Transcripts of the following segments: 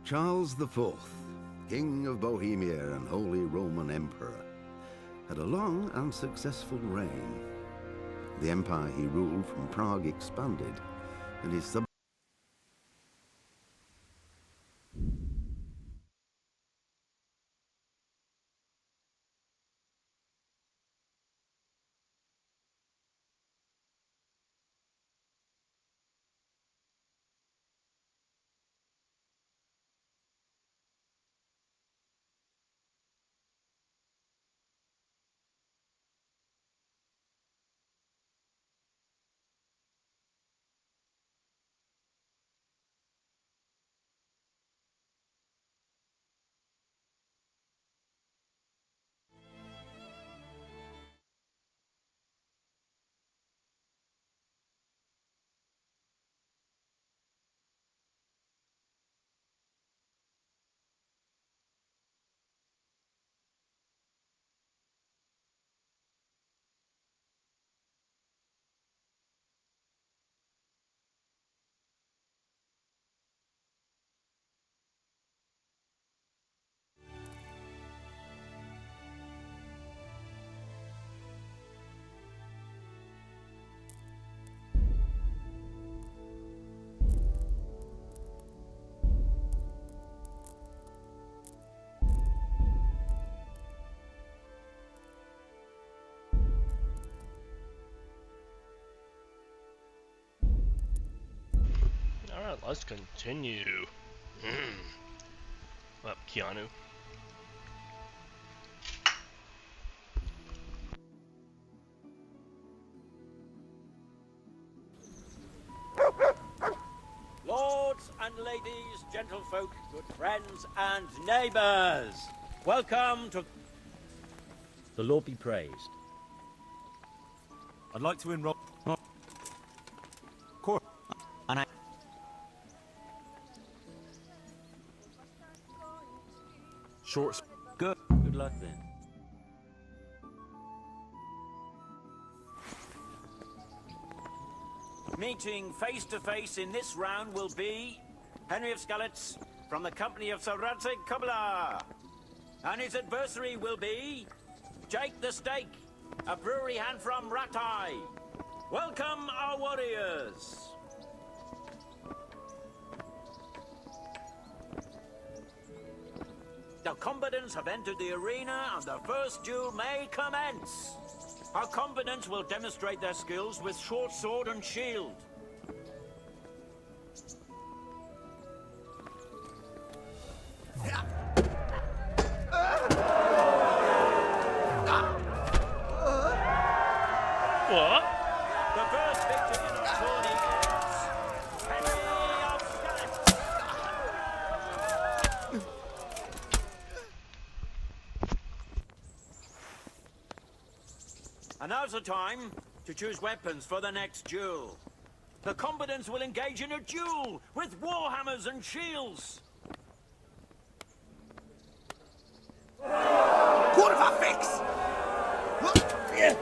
Charles IV, King of Bohemia and Holy Roman Emperor, had a long and successful reign. The empire he ruled from Prague expanded, and his Alright, let's continue. Up, Keanu. Lords and ladies, gentlefolk, good friends and neighbours, welcome to... The Lord be praised. I'd like to enroll... And I... Shorts. Good luck then. Meeting face to face in this round will be Henry of Skalitz from the company of Sir Radzig Kobyla. And his adversary will be Jake the Stake, a brewery hand from Ratai. Welcome, our warriors. The combatants have entered the arena and the first duel may commence. Our combatants will demonstrate their skills with short sword and shield. What? The first victor in our tourney is Henry of Skalitz. And now's the time to choose weapons for the next duel. The combatants will engage in a duel with warhammers and shields. Quarter fix! Shit!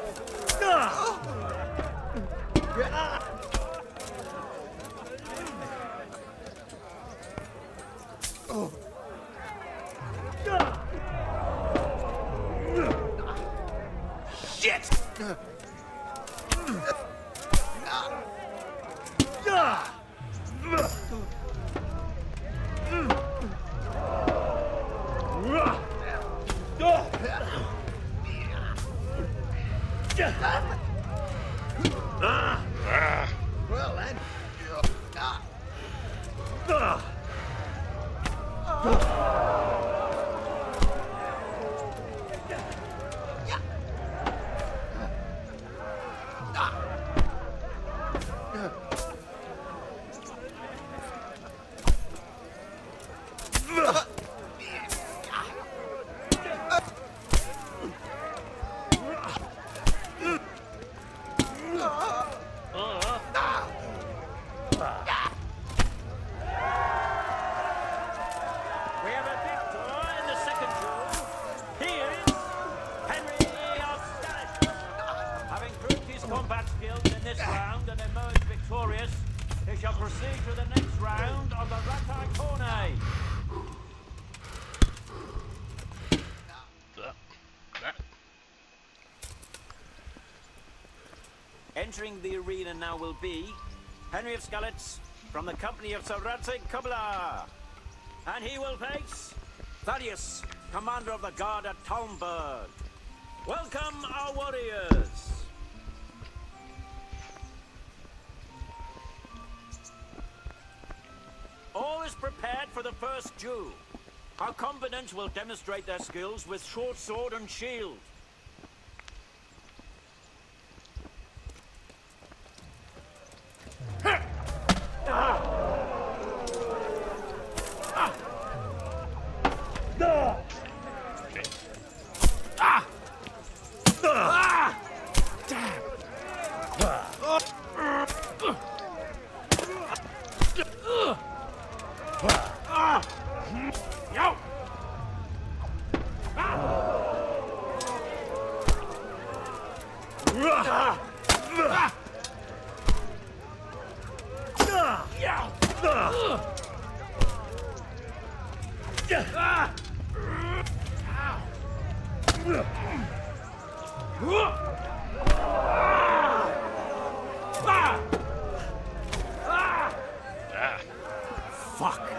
Well then. We have a victor in the second duel. He is Henry of Skalitz. Having proved his combat skills in this round and emerged victorious, he shall proceed to the next round of the Ratai Tourney. entering the arena now will be Henry of Skalitz from the company of Sir Radzig Kobyla. And he will face Thaddeus, commander of the guard at Talmberg. Welcome, our warriors. All is prepared for the first duel. Our combatants will demonstrate their skills with short sword and shield. Fuck.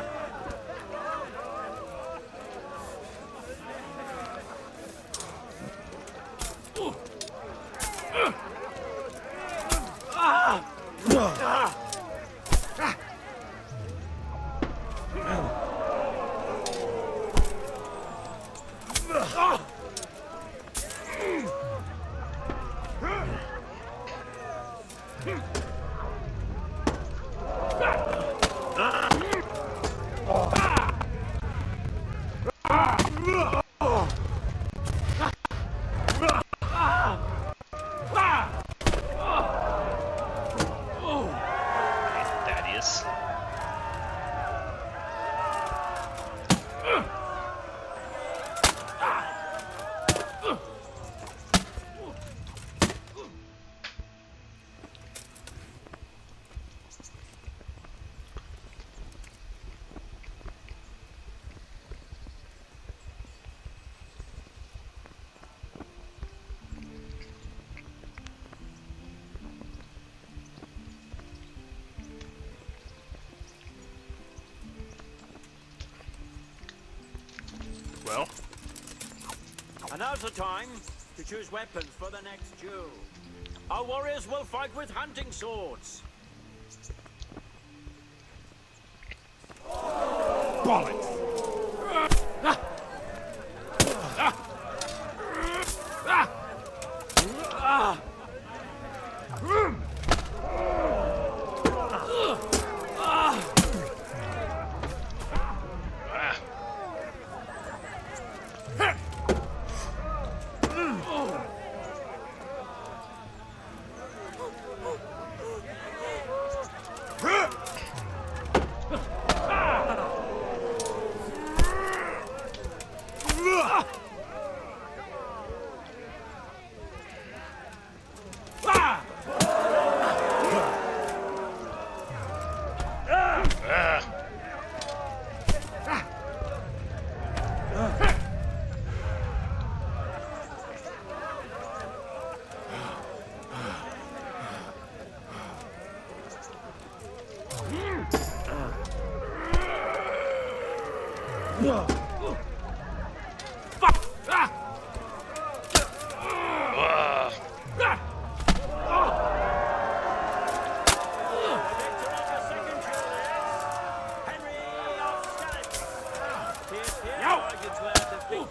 Thaddeus. Well, And now's the time to choose weapons for the next duel. Our warriors will fight with hunting swords. Bollocks.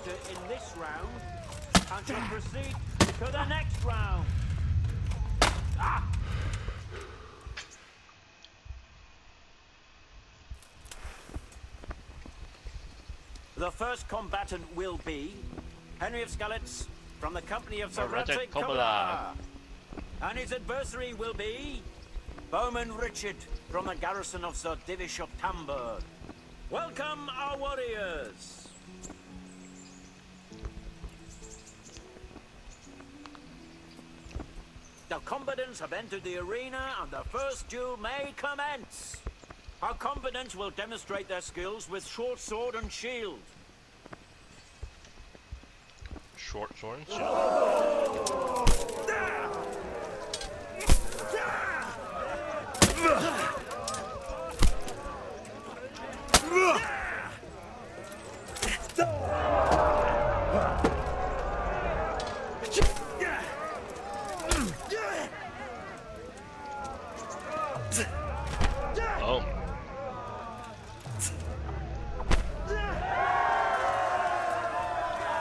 In this round, and shall proceed to the next round. The first combatant will be Henry of Skalitz from the company of Sir Radzig Kobyla. And his adversary will be Bowman Richard from the garrison of Sir Divish of Talmberg. Welcome, our warriors. The combatants have entered the arena and the first duel may commence. Our combatants will demonstrate their skills with short sword and shield. short sword and shield. Oh.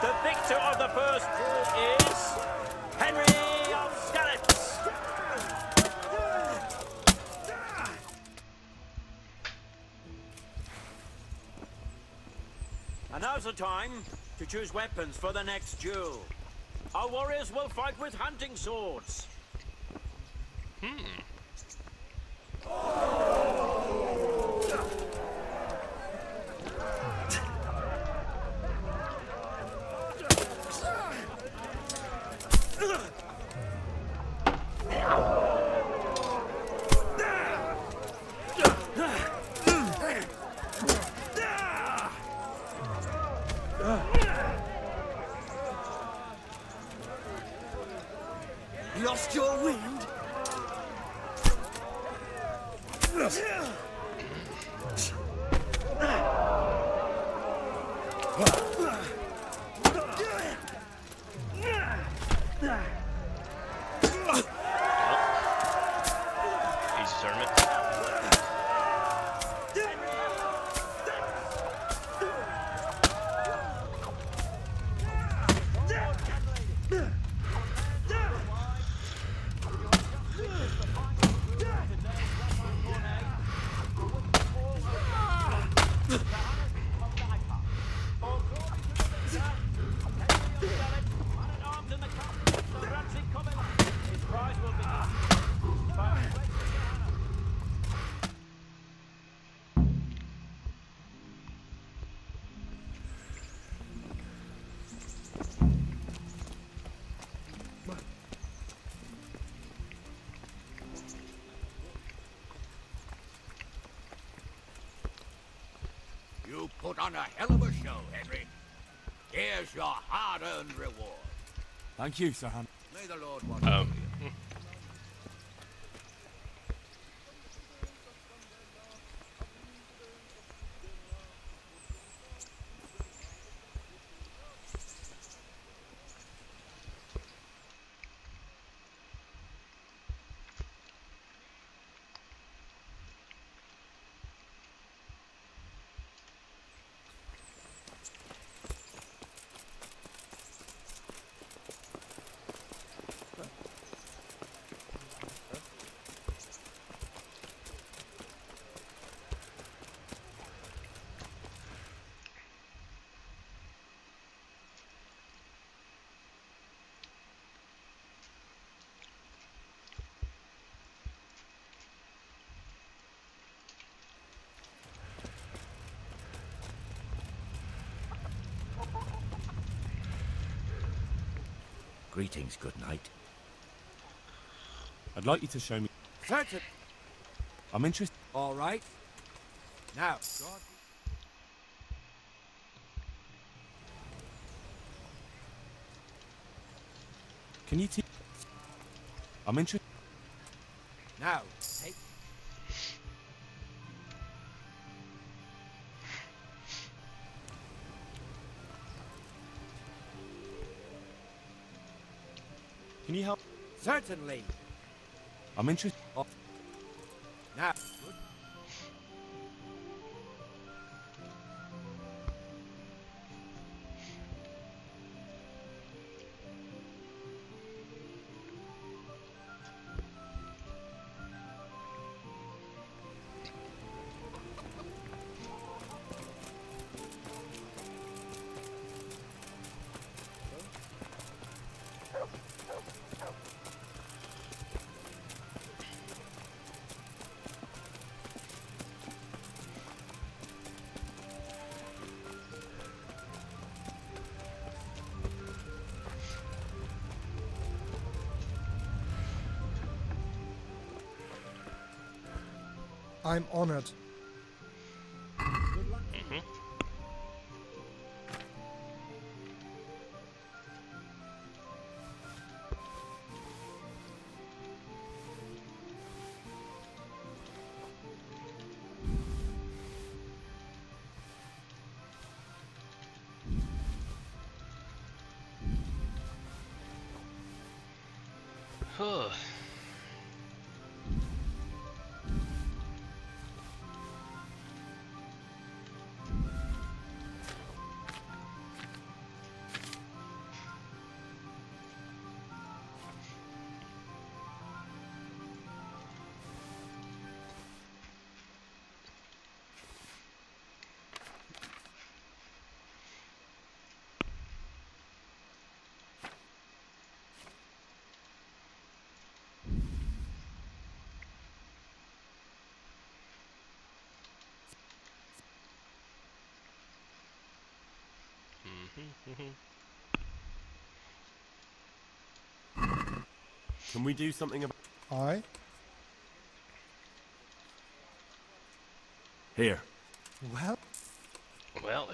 The victor of the first pool is Henry of Skalitz. And now's the time to choose weapons for the next duel. Our warriors will fight with hunting swords. Lost your wind? Easy tournament. You put on a hell of a show, Henry. Here's your hard-earned reward. Thank you, Sir Han. May the Lord watch over you. Greetings, good night. I'd like you to show me. Certain. I'm interested. All right. Now, God. Can you teach? I'm interested. Now, take. Can you help? Certainly. I'm interested. Now. I'm honored. Huh. Can we do something about... I? Here. Well, Well.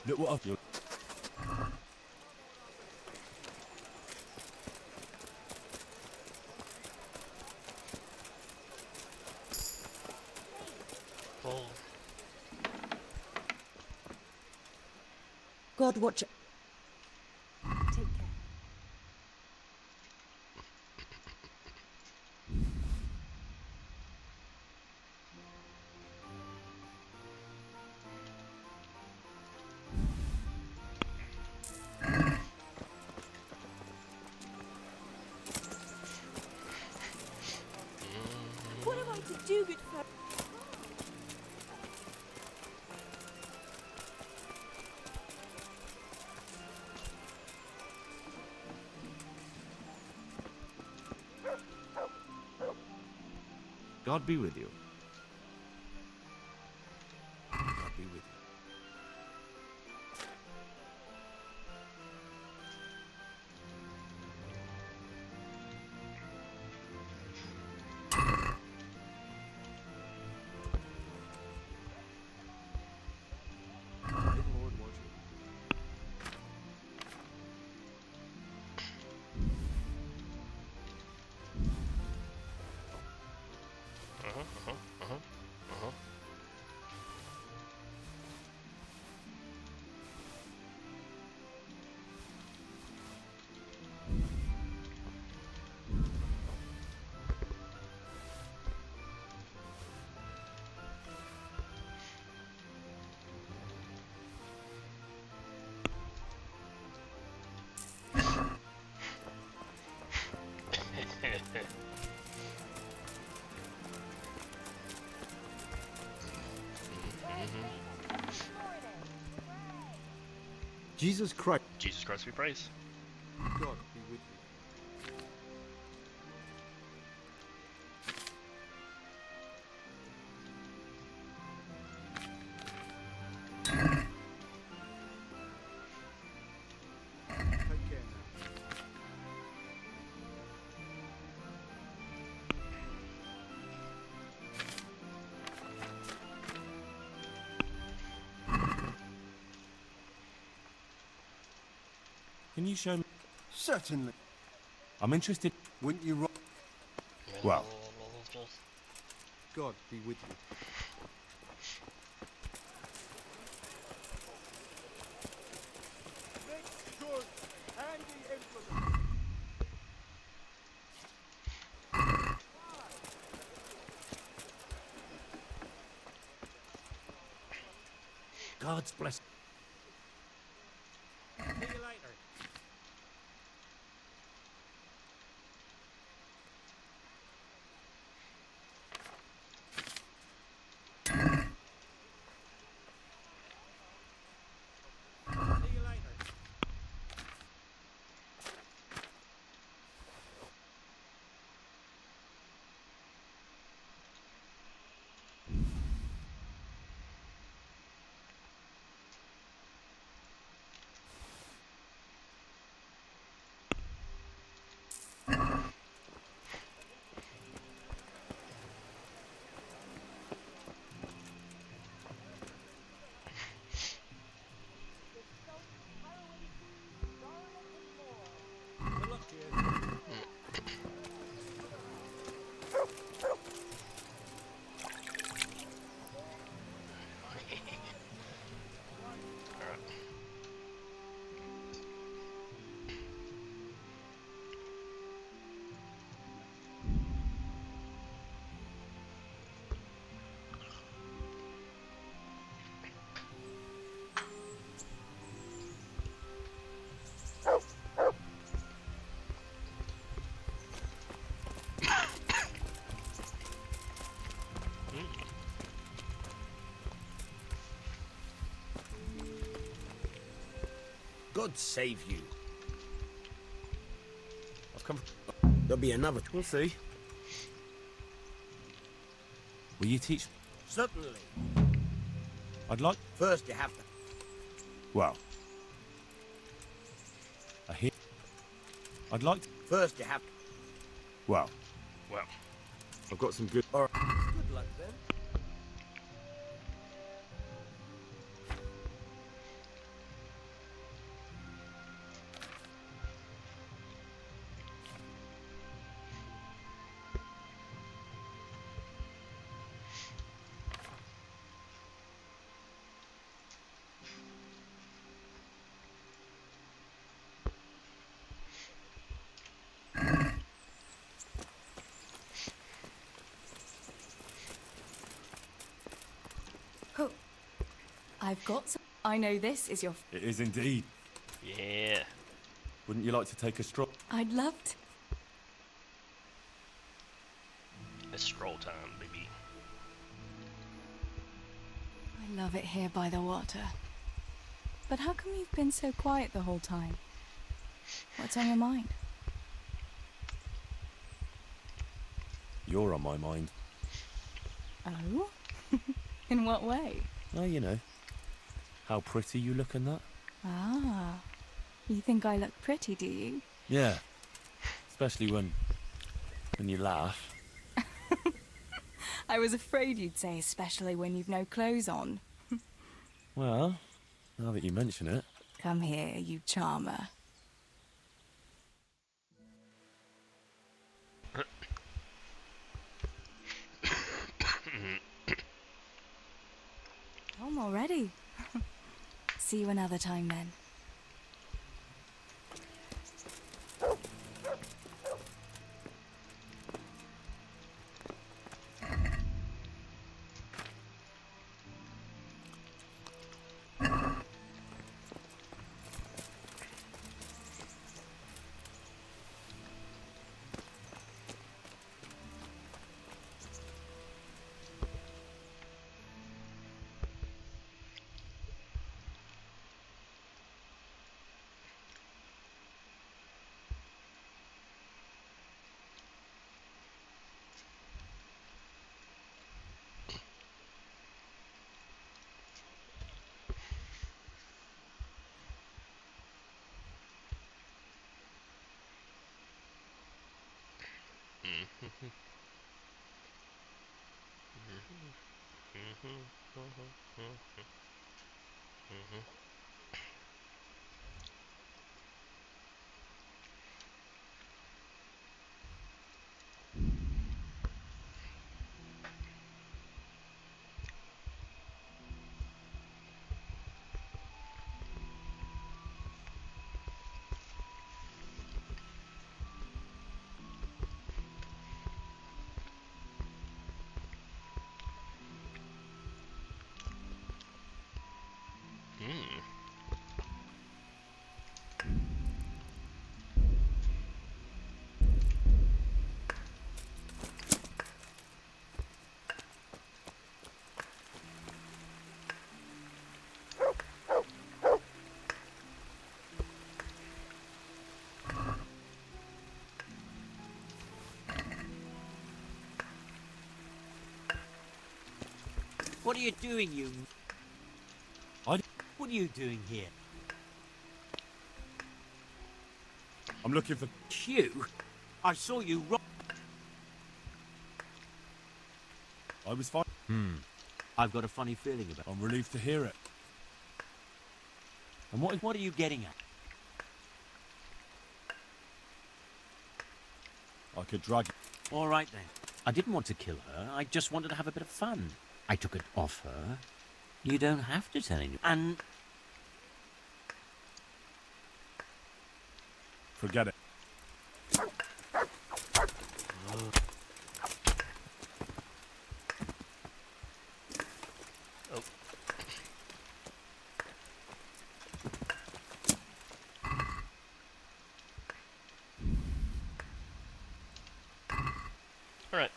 Look what I've... Well, God watch. Take care. What am I to do, good fellow? God be with you. God be with you. May the Lord watch you. Jesus Christ. Jesus Christ, we praise. God be with you. Take care now. Can you show me... Certainly. I'm interested... Wouldn't you? Well. God be with you. God's bless. See you later. See you later. God save you. I've come. There'll be another. We'll see. Will you teach? Certainly. I'd like. First, you have to. Well. I hear. I'd like. First, you have to. Well. Well, I've got some good. All right. Good luck then. Oh, I've got some. I know this is your. It is indeed. yeah. Wouldn't you like to take a stroll? I'd love to. It's stroll time, baby. I love it here by the water. But how come you've been so quiet the whole time? What's on your mind? You're on my mind. Oh? In what way? Oh, you know. How pretty you look in that. Ah. You think I look pretty, do you? Yeah. Especially when you laugh. I was afraid you'd say especially when you've no clothes on. Well, now that you mention it. Come here, you charmer. Home already. See you another time then. What are you doing, you? What are you doing here? I'm looking for. You? I saw you I was fine. I've got a funny feeling about. I'm relieved to hear it. And what are you getting at? I could drag. All right then. I didn't want to kill her. I just wanted to have a bit of fun. I took it off her. You don't have to tell anyone. And Forget it. Oh. All right.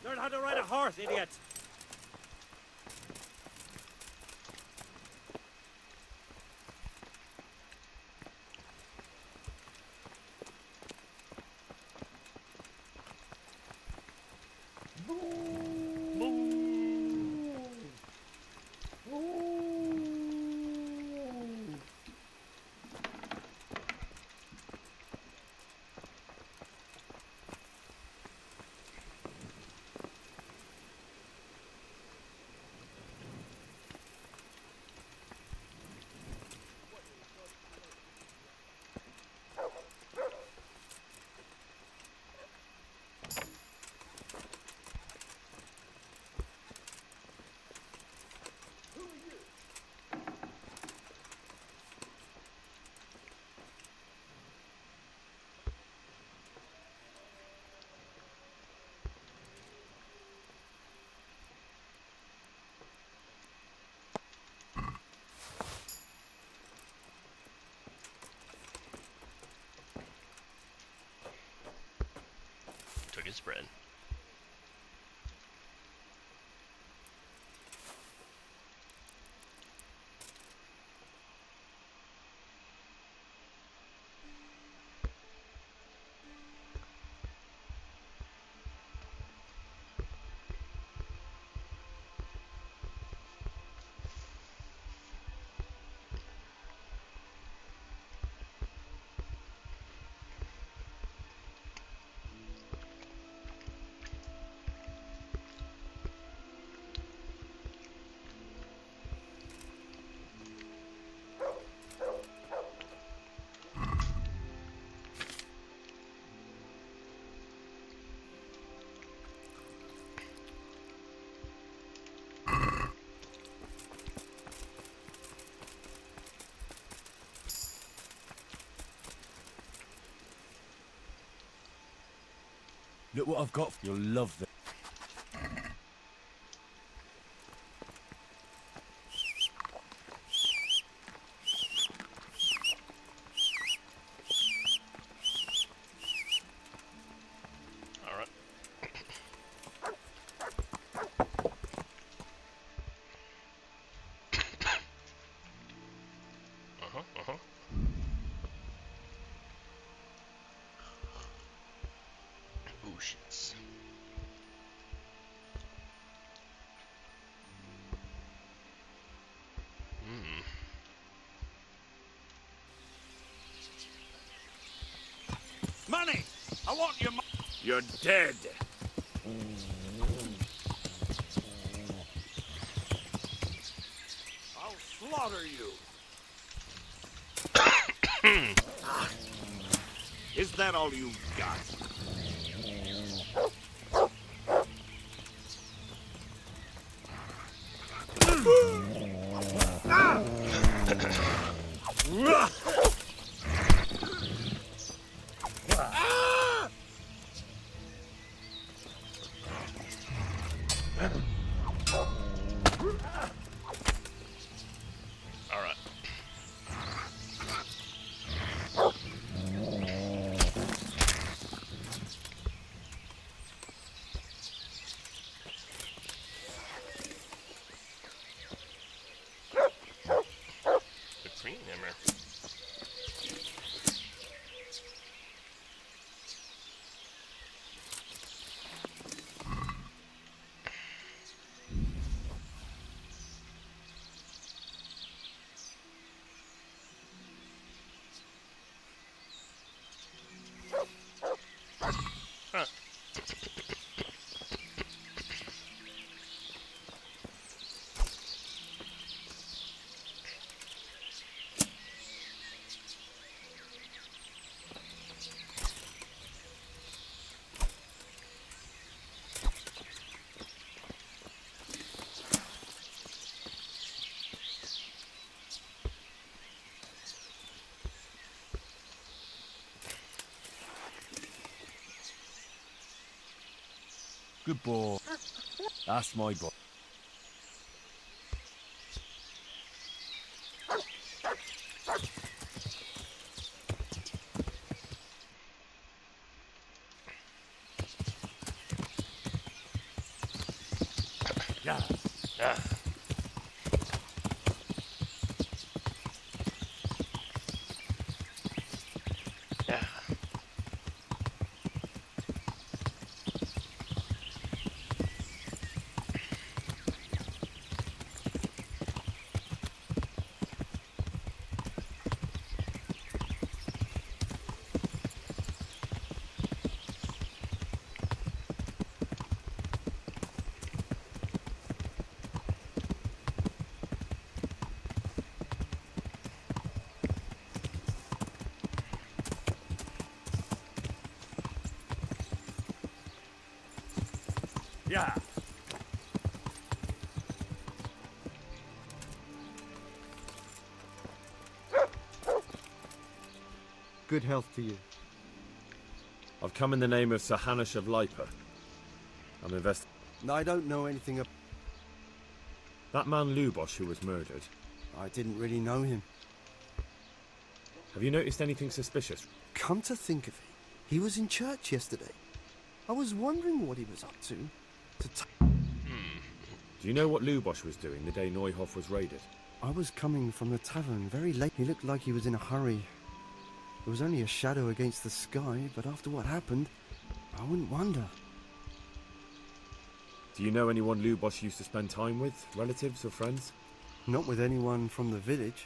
Learn how to ride a horse, idiot! Took his bread. Look what I've got. You'll love this. All right. Oh shits. Money! I want your money! You're dead! I'll slaughter you! Is that all you've got? All right. The green hammer. Good boy. That's my boy. Yeah. Ah. Yeah. Yeah. Good health to you. I've come in the name of Sir Hanush of Lipa. I'm investing. I don't know anything about... That man Lubosh who was murdered. I didn't really know him. Have you noticed anything suspicious? Come to think of it, he was in church yesterday. I was wondering what he was up to. Do you know what Lubosh was doing the day Neuhoff was raided? I was coming from the tavern very late. He looked like he was in a hurry. There was only a shadow against the sky, but after what happened, I wouldn't wonder. Do you know anyone Lubosh used to spend time with? Relatives or friends? Not with anyone from the village.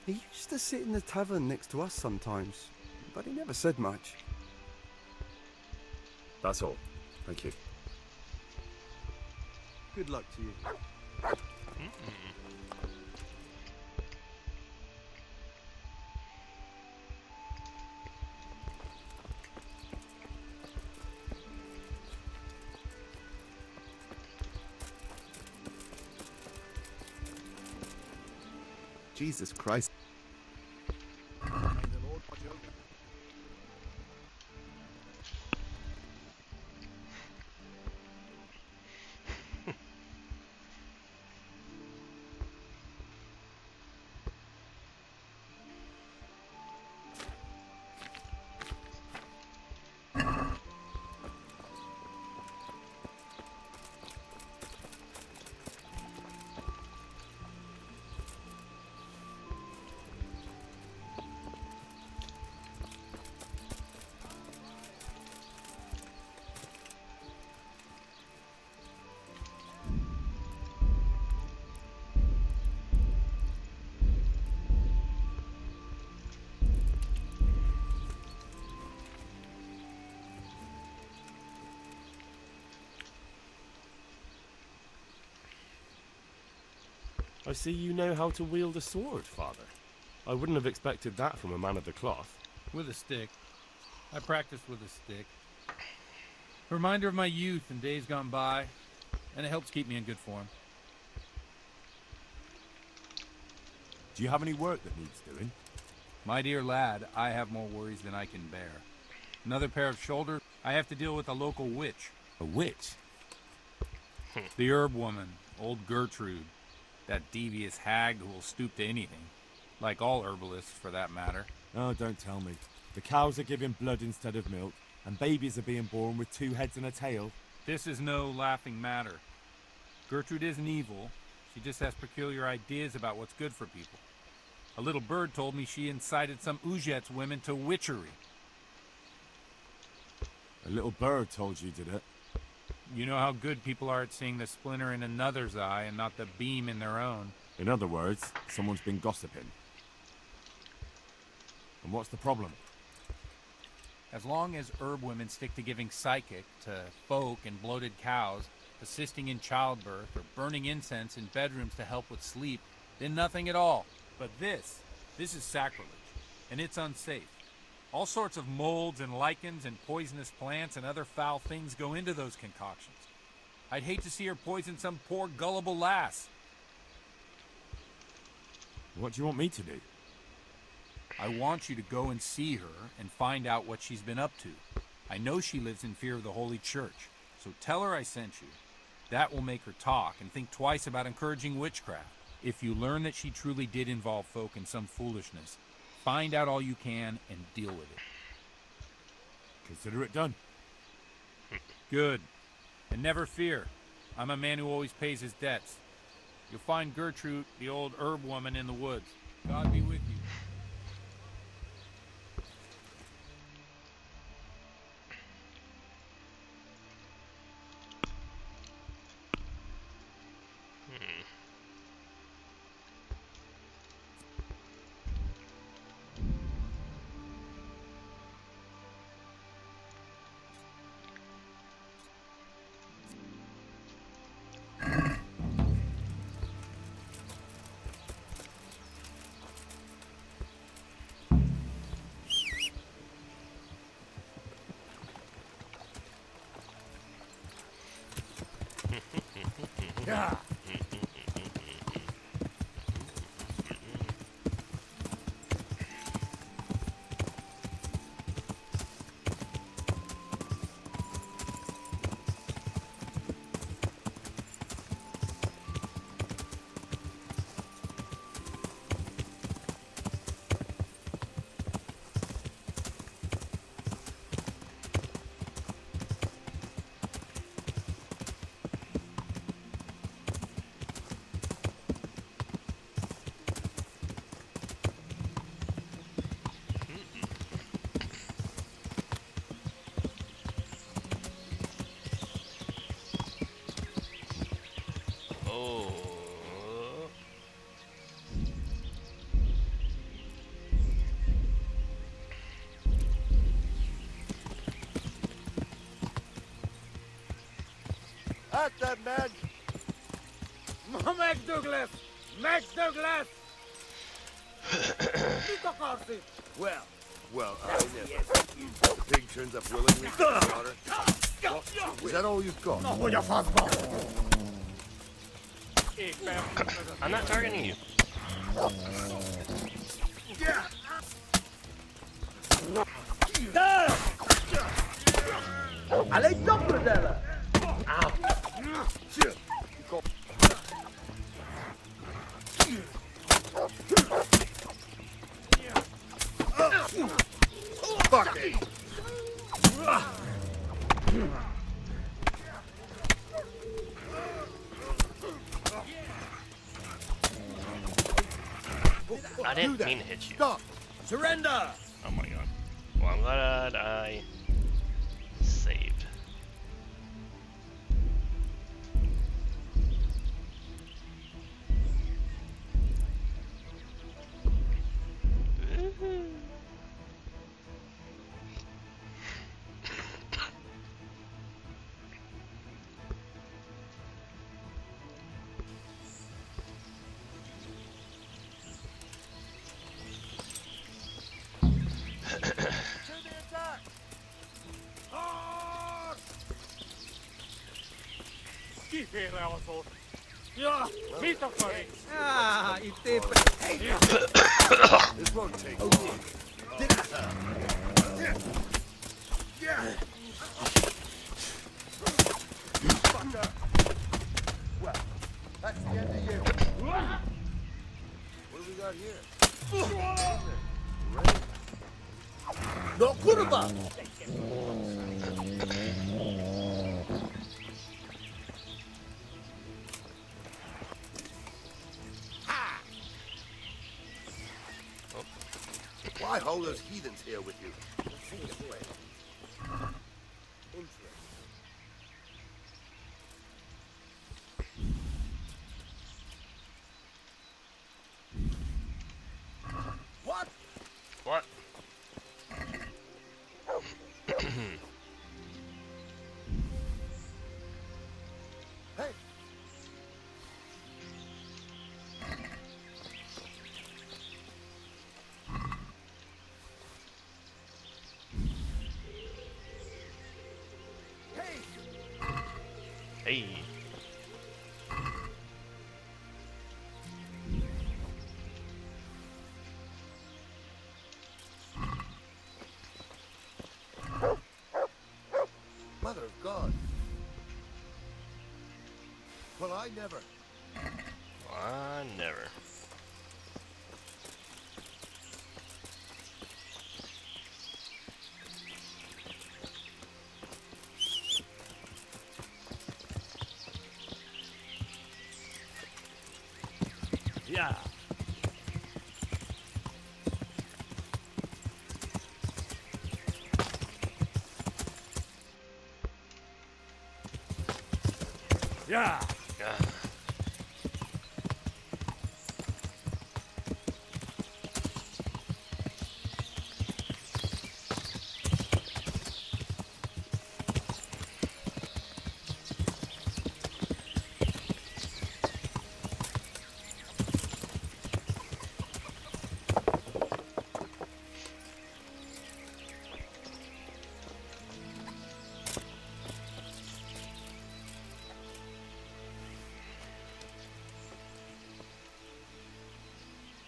He used to sit in the tavern next to us sometimes, but he never said much. That's all. Thank you. Good luck to you. Jesus Christ. I see you know how to wield a sword, Father. I wouldn't have expected that from a man of the cloth. With a stick. I practice with a stick. A reminder of my youth and days gone by, and it helps keep me in good form. Do you have any work that needs doing? My dear lad, I have more worries than I can bear. Another pair of shoulders, I have to deal with a local witch. A witch? The herb woman, old Gertrude. That devious hag who will stoop to anything. Like all herbalists, for that matter. Oh, don't tell me. The cows are giving blood instead of milk, and babies are being born with 2 heads and a tail. This is no laughing matter. Gertrude isn't evil. She just has peculiar ideas about what's good for people. A little bird told me she incited some Ujet's women to witchery. A little bird told you, did it? You know how good people are at seeing the splinter in another's eye and not the beam in their own. In other words, someone's been gossiping. And what's the problem? As long as herb women stick to giving psychic to folk and bloated cows, assisting in childbirth, or burning incense in bedrooms to help with sleep, then nothing at all. But this is sacrilege, and it's unsafe. All sorts of molds and lichens and poisonous plants and other foul things go into those concoctions. I'd hate to see her poison some poor gullible lass. What do you want me to do? I want you to go and see her and find out what she's been up to. I know she lives in fear of the Holy Church. So tell her I sent you. That will make her talk and think twice about encouraging witchcraft. If you learn that she truly did involve folk in some foolishness, find out all you can and deal with it. Consider it done. Good. And never fear. I'm a man who always pays his debts. You'll find Gertrude, the old herb woman, in the woods. God be with you. Yeah. Oh. At that man! Mac Douglas! Mac Douglas! Well, I never. The pig turns up willingly for the slaughter. Well, is that all you've got? I'm not targeting you. Fuck it! I didn't mean to hit you. Stop! Surrender! Oh my god. Well, I'm glad I saved. This won't take long. Well, that's the end of you. What do we got here? No kurva! Why hold those heathens here with you? Interesting. What? What? Hey! Hey. Mother of God. Well, I never. I never. Yeah. Yeah. Yeah.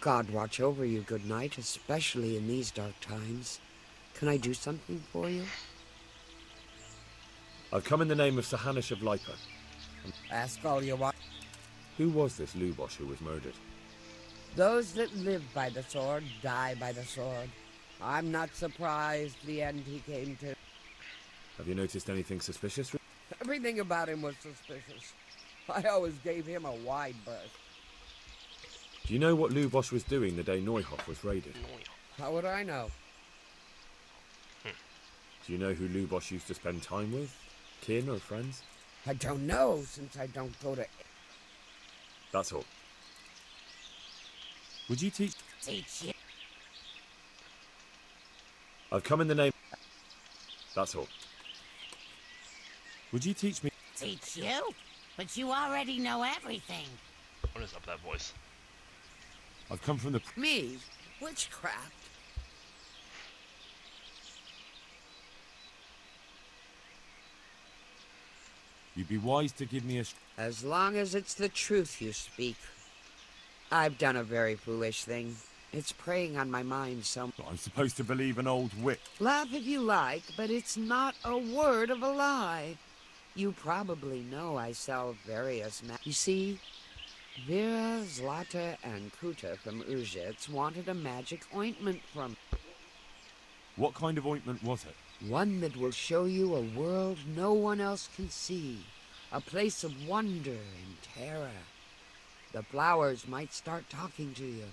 God watch over you, good night, especially in these dark times. Can I do something for you? I've come in the name of Sir Hanish of Lipa. Ask all you want. Who was this Lubosh who was murdered? Those that live by the sword die by the sword. I'm not surprised the end he came to. Have you noticed anything suspicious? Everything about him was suspicious. I always gave him a wide berth. Do you know what Lubosh was doing the day Neuhoff was raided? How would I know? Do you know who Lubosh used to spend time with? Kin or friends? I don't know, since I don't go to... That's all. Would you teach... Teach you. I've come in the name... That's all. Would you teach me... Teach you? But you already know everything. What is up with that voice? I've come from the... Me? Witchcraft? You'd be wise to give me a... As long as it's the truth you speak. I've done a very foolish thing. It's preying on my mind so... I'm supposed to believe an old witch. Laugh if you like, but it's not a word of a lie. You probably know I sell various... You see, Vera, Zlata, and Kuta from Uzhitz wanted a magic ointment from... What kind of ointment was it? One that will show you a world no one else can see. A place of wonder and terror. The flowers might start talking to you,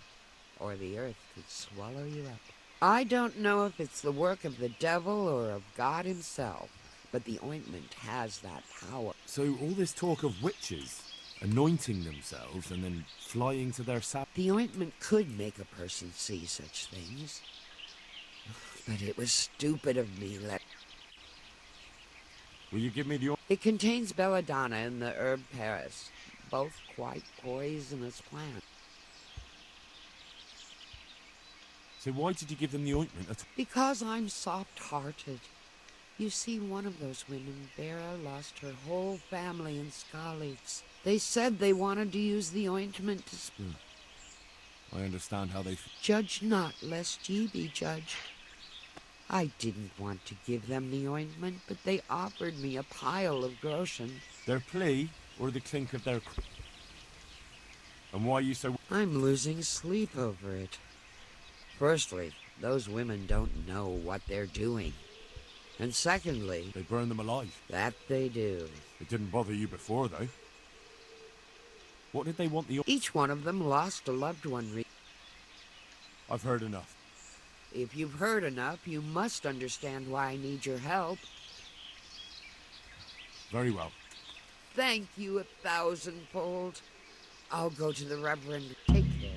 or the earth could swallow you up. I don't know if it's the work of the devil or of God himself, but the ointment has that power. So all this talk of witches anointing themselves and then flying to their sap... The ointment could make a person see such things. But it was stupid of me. Will you give me the... It contains belladonna and the herb Paris, both quite poisonous plants. So why did you give them the ointment at... Because I'm soft-hearted. You see, one of those women, Vera, lost her whole family in Skalitz. They said they wanted to use the ointment to... I understand how they... Judge not, lest ye be judged. I didn't want to give them the ointment, but they offered me a pile of groschen. Their plea, or the clink of their... And why are you so... I'm losing sleep over it. Firstly, those women don't know what they're doing. And secondly... They burn them alive. That they do. It didn't bother you before, though. What did they want the... Each one of them lost a loved one. I've heard enough. If you've heard enough, you must understand why I need your help. Very well. Thank you 1,000-fold. I'll go to the Reverend. Take care.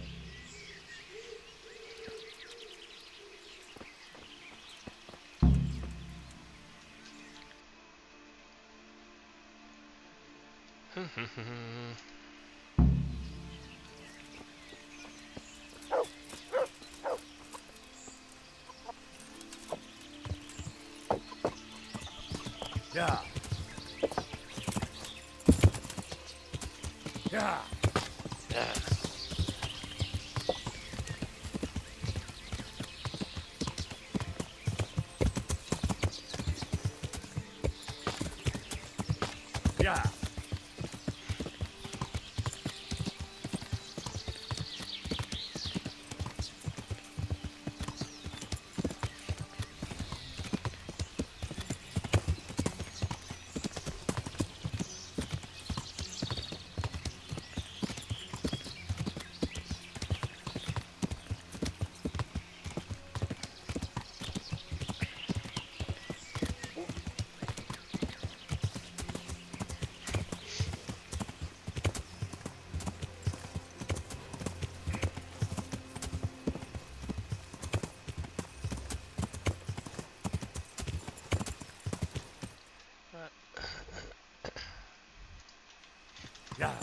Yeah. Yeah. Yeah. Yeah. Ah.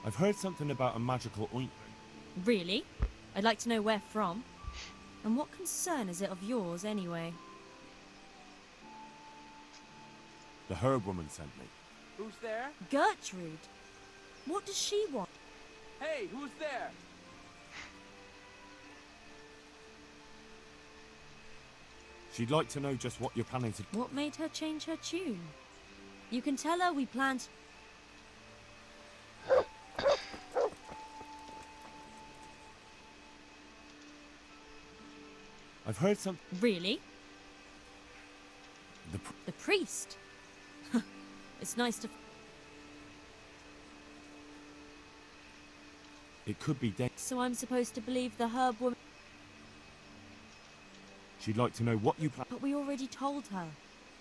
I've heard something about a magical ointment. Really? I'd like to know where from. And what concern is it of yours, anyway? The herb woman sent me. Who's there? Gertrude! What does she want? Hey, who's there? She'd like to know just what you're planning to... What made her change her tune? You can tell her we planned... I've heard some... Really? The priest? It's nice to... It could be dead. So I'm supposed to believe the herb woman... She'd like to know what you plan... But we already told her.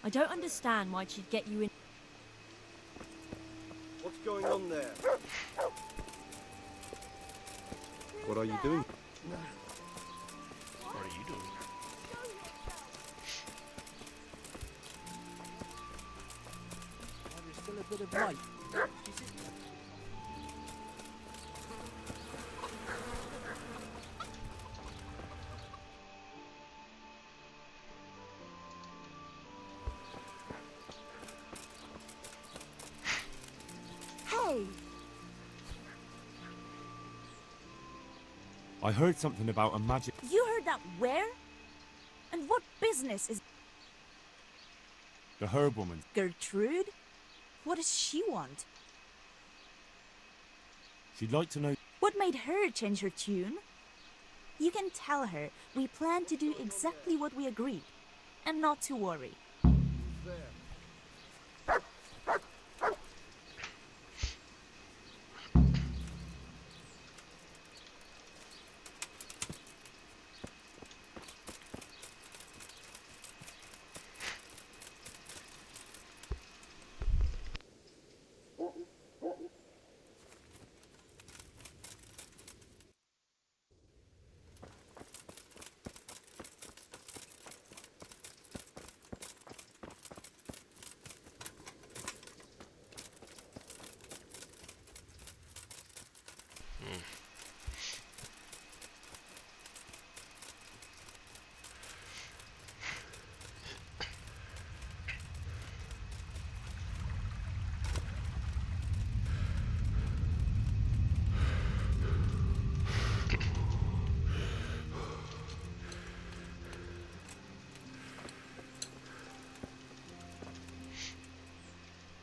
I don't understand why she'd get you in... What's going on there? What are you doing? What are you doing? There's still a bit of light. Hey! I heard something about a magic... You heard that where? And what business is The herb woman. Gertrude? What does she want? She'd like to know... What made her change her tune? You can tell her we plan to do exactly what we agreed, and not to worry.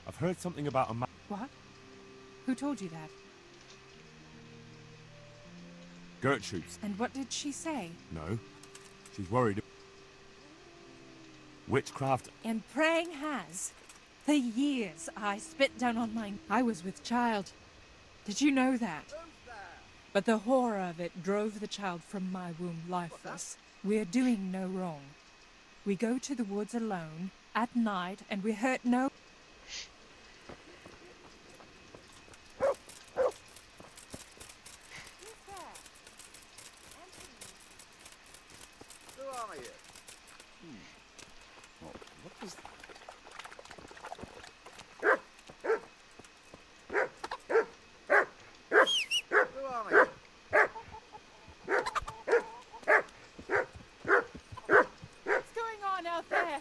I've heard something about a What? Who told you that? Gertrude's. And what did she say? No. She's worried. Witchcraft. And praying has. The years I spit down on mine. I was with child. Did you know that? But the horror of it drove the child from my womb lifeless. We're doing no wrong. We go to the woods alone, at night, and we hurt no... What's going on out there?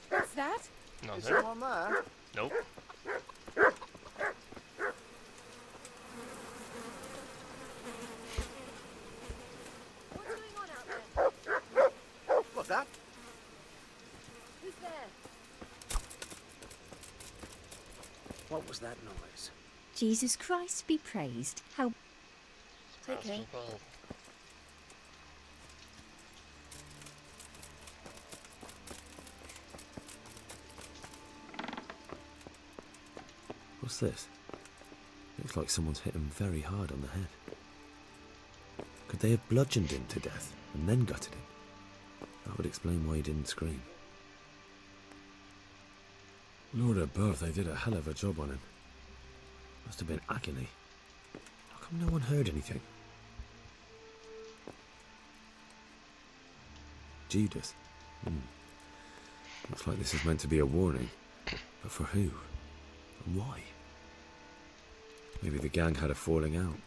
What's that? Nothing. Is someone there? Nope. was that noise? Jesus Christ be praised. How... Okay. What's this? Looks like someone's hit him very hard on the head. Could they have bludgeoned him to death and then gutted him? That would explain why he didn't scream. Lord above, they did a hell of a job on him. Must have been agony. How come no one heard anything? Judas. Looks like this is meant to be a warning. But for who? And why? Maybe the gang had a falling out.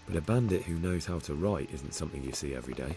But a bandit who knows how to write isn't something you see every day.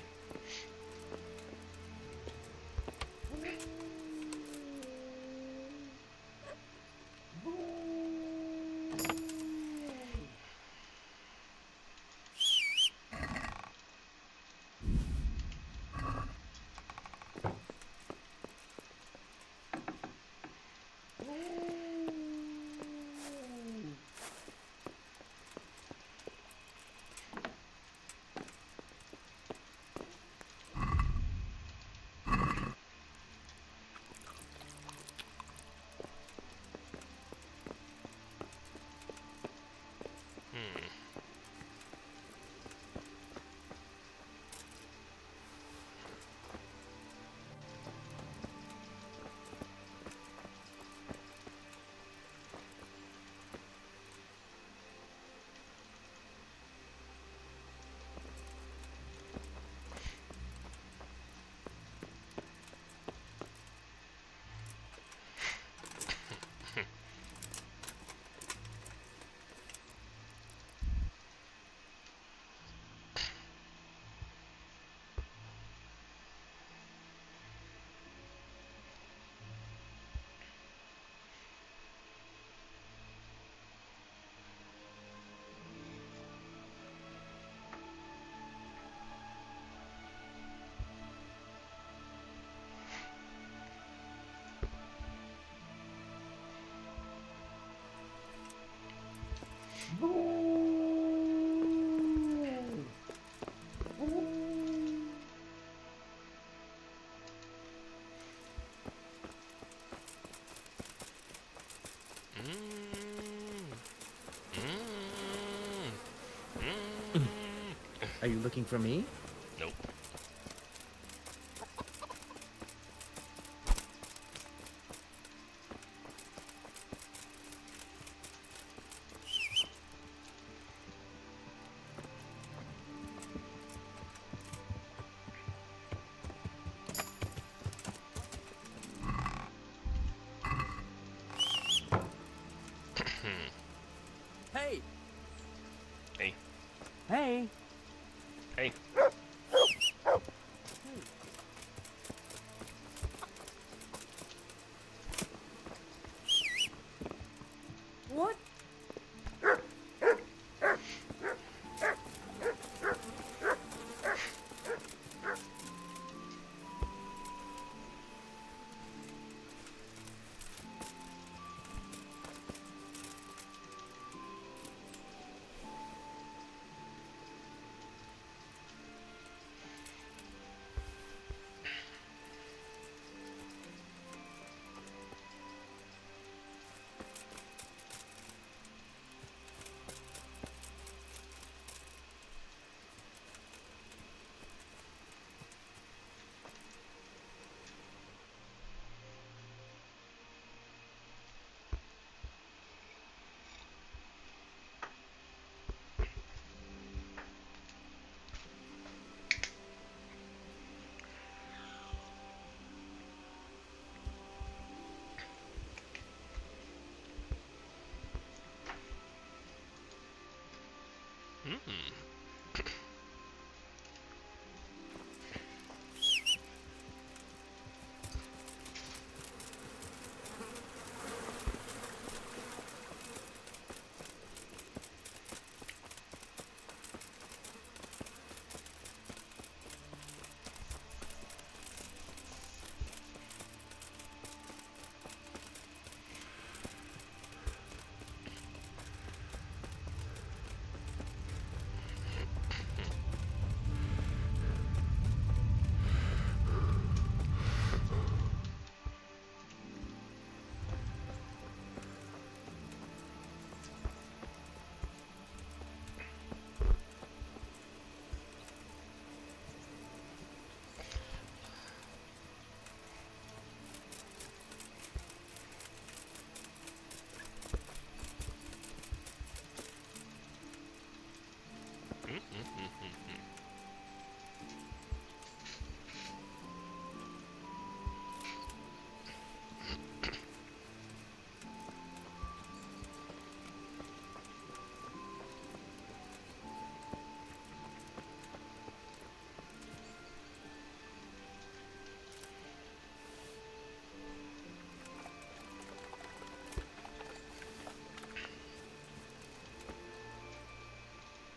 Are you looking for me? Nope. Hey! Hey. Hey! Hey. What?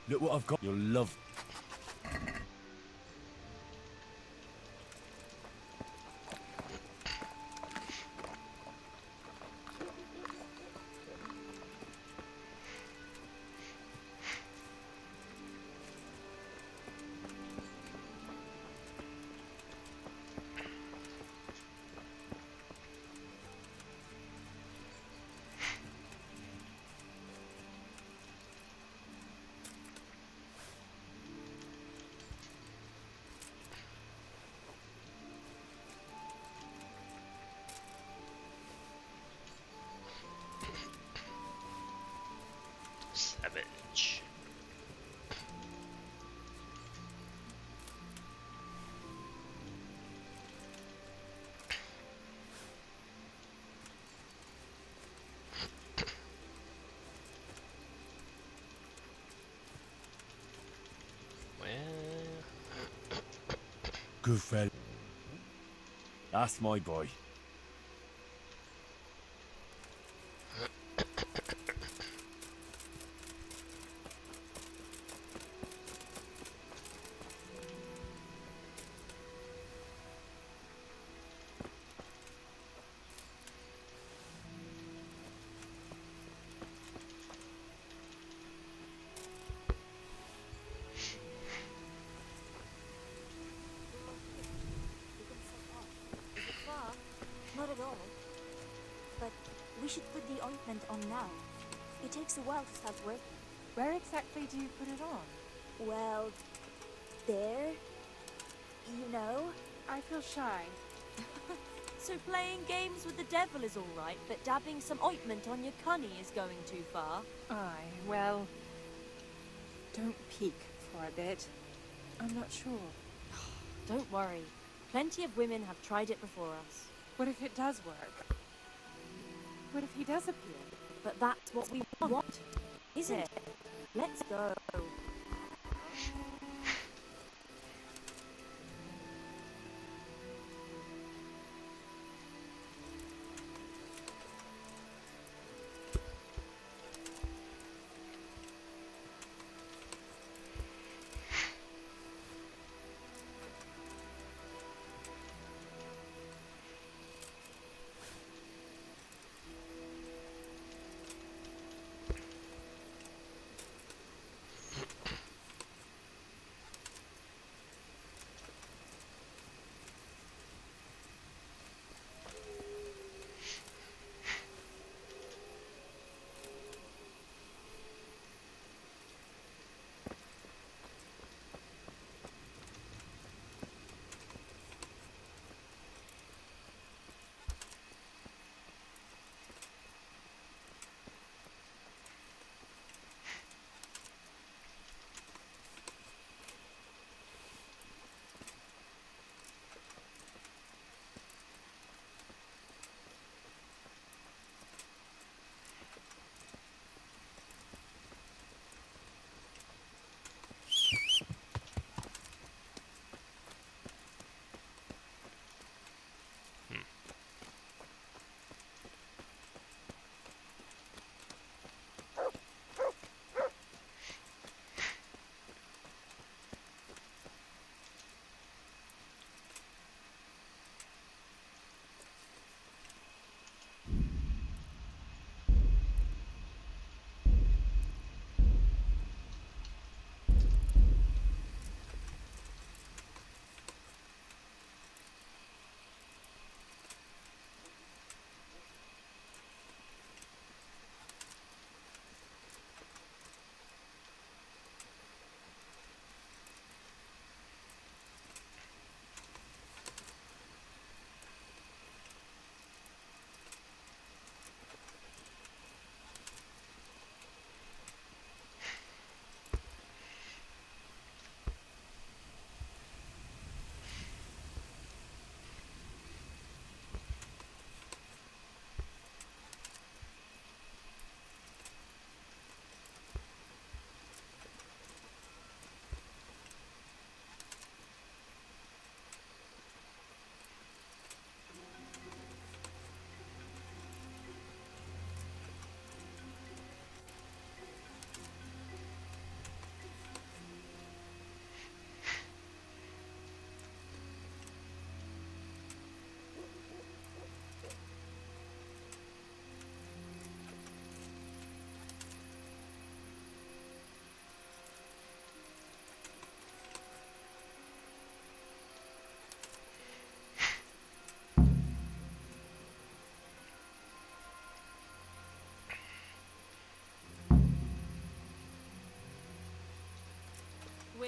Look what I've got. You'll love. Savage. Well, Good fella. That's my boy. Is it far? Not at all. But we should put the ointment on now. It takes a while to start working. Where exactly do you put it on? Well, there. You know? I feel shy. So playing games with the devil is alright, but dabbing some ointment on your cunny is going too far. Aye, well... Don't peek for a bit. I'm not sure. Don't worry. Plenty of women have tried it before us. What if it does work? What if he does appear? But that's what we want, isn't it? Let's go.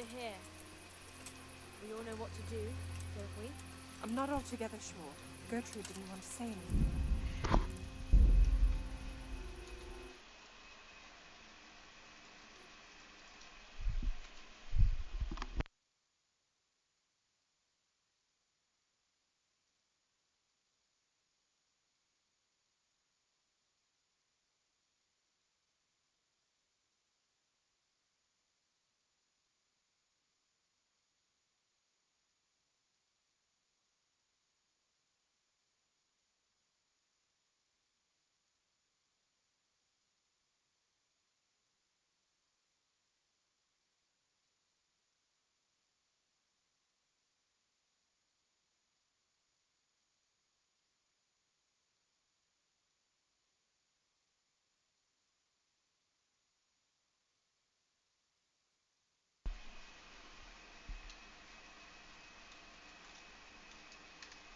we're here. We all know what to do, don't we? I'm not altogether sure. Gertrude didn't want to say anything.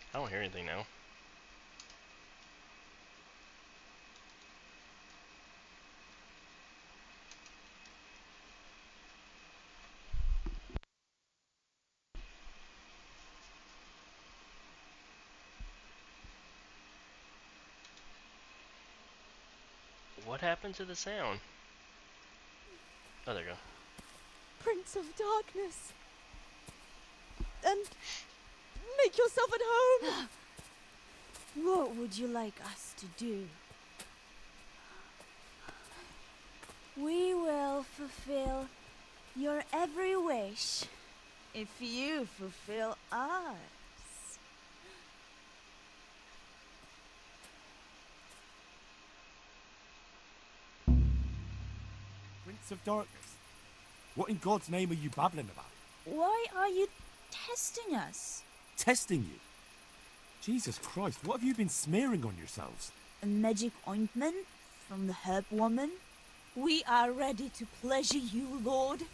I don't hear anything now. What happened to the sound? Oh, there you go. Prince of Darkness. And make yourself at home. What would you like us to do? We will fulfill your every wish if you fulfill ours. Prince of Darkness? What in God's name are you babbling about? Why are you testing us? Testing you? Jesus Christ, what have you been smearing on yourselves? A magic ointment from the herb woman? We are ready to pleasure you, Lord.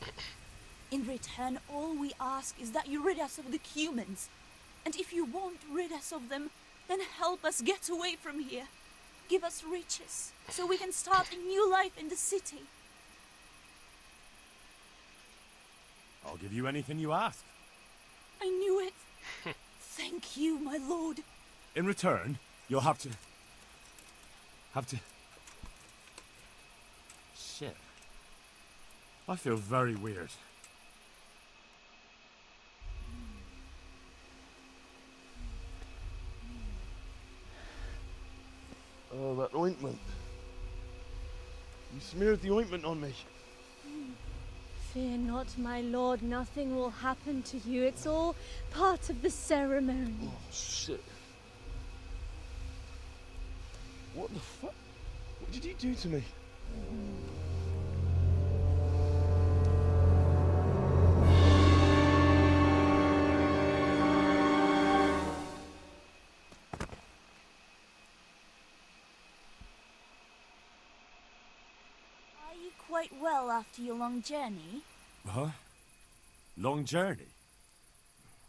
In return, all we ask is that you rid us of the humans. And if you won't rid us of them, then help us get away from here. Give us riches, so we can start a new life in the city. I'll give you anything you ask. I knew it. Thank you, my lord. In return, you'll have to... Shit. I feel very weird. Oh, that ointment. You smeared the ointment on me. Fear not, my lord. Nothing will happen to you. It's all part of the ceremony. Oh, shit. What the fuck? What did you do to me? Are you quite well after your long journey? Huh? Long journey?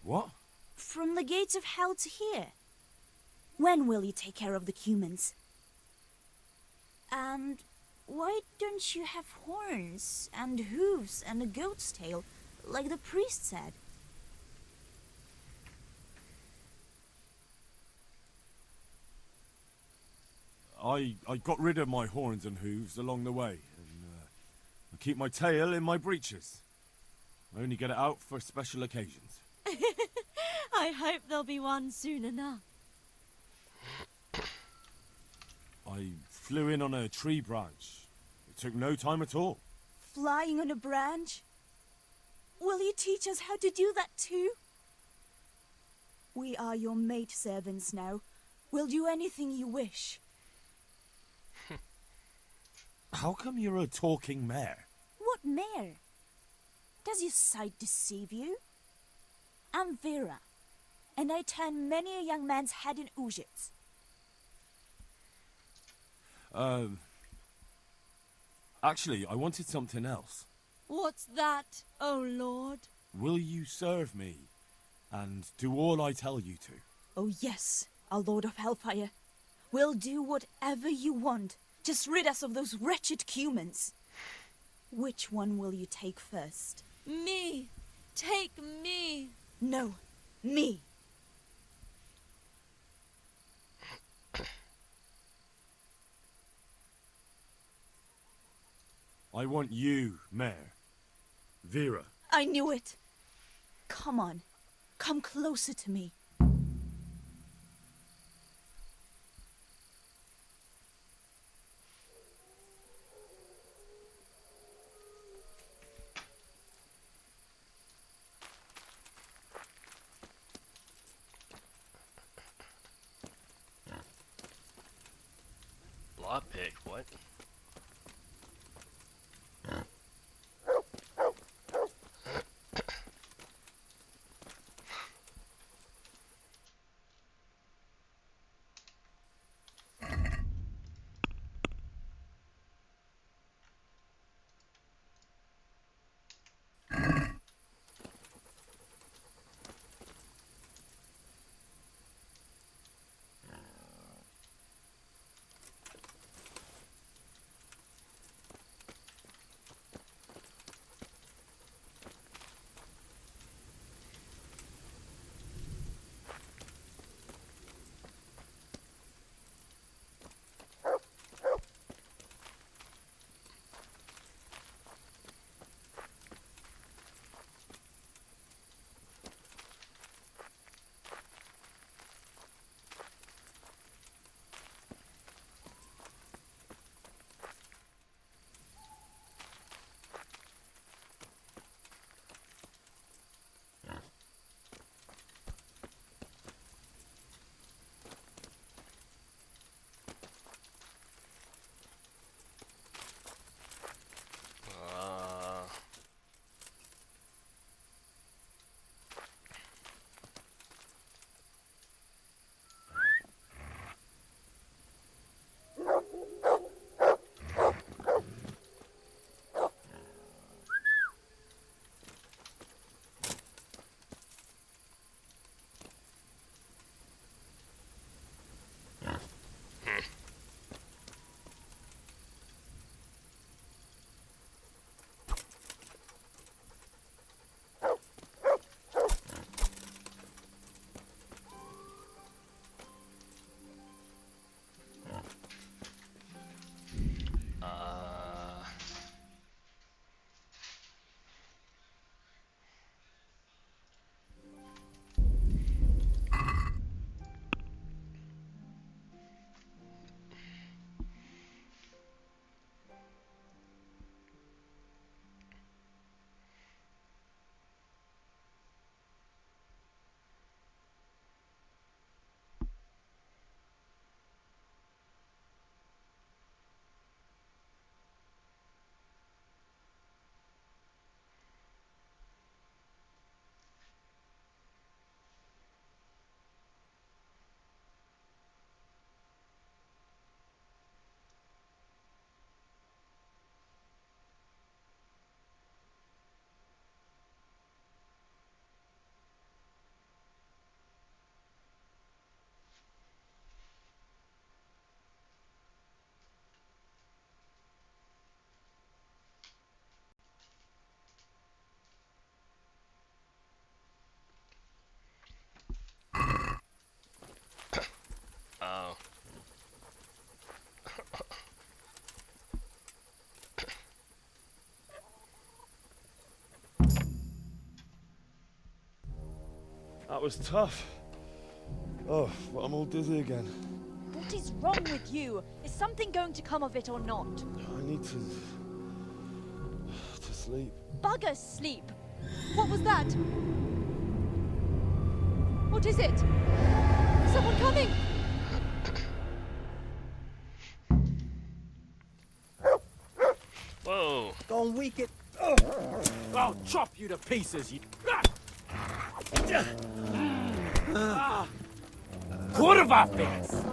What? From the gates of hell to here. When will you take care of the humans? And why don't you have horns and hooves and a goat's tail, like the priest said? I got rid of my horns and hooves along the way, and I keep my tail in my breeches. I only get it out for special occasions. I hope there'll be one soon enough. I flew in on a tree branch. It took no time at all. Flying on a branch? Will you teach us how to do that too? We are your maid servants now. We'll do anything you wish. How come you're a talking mare? What mare? Does your sight deceive you? I'm Vera, and I turn many a young man's head in Ujits. Actually, I wanted something else. What's that, oh Lord? Will you serve me and do all I tell you to? Oh yes, our Lord of Hellfire. We'll do whatever you want. Just rid us of those wretched humans. Which one will you take first? Me! Take me! No, me! I want you, Mare. Vera. I knew it! Come on. Come closer to me. Lockpick, what? Oh. That was tough. Oh, but I'm all dizzy again. What is wrong with you? Is something going to come of it or not? I need to sleep. Bugger sleep! What was that? What is it? Someone coming! Whoa! Gone wicked. I'll chop you to pieces, you. Kurwa face!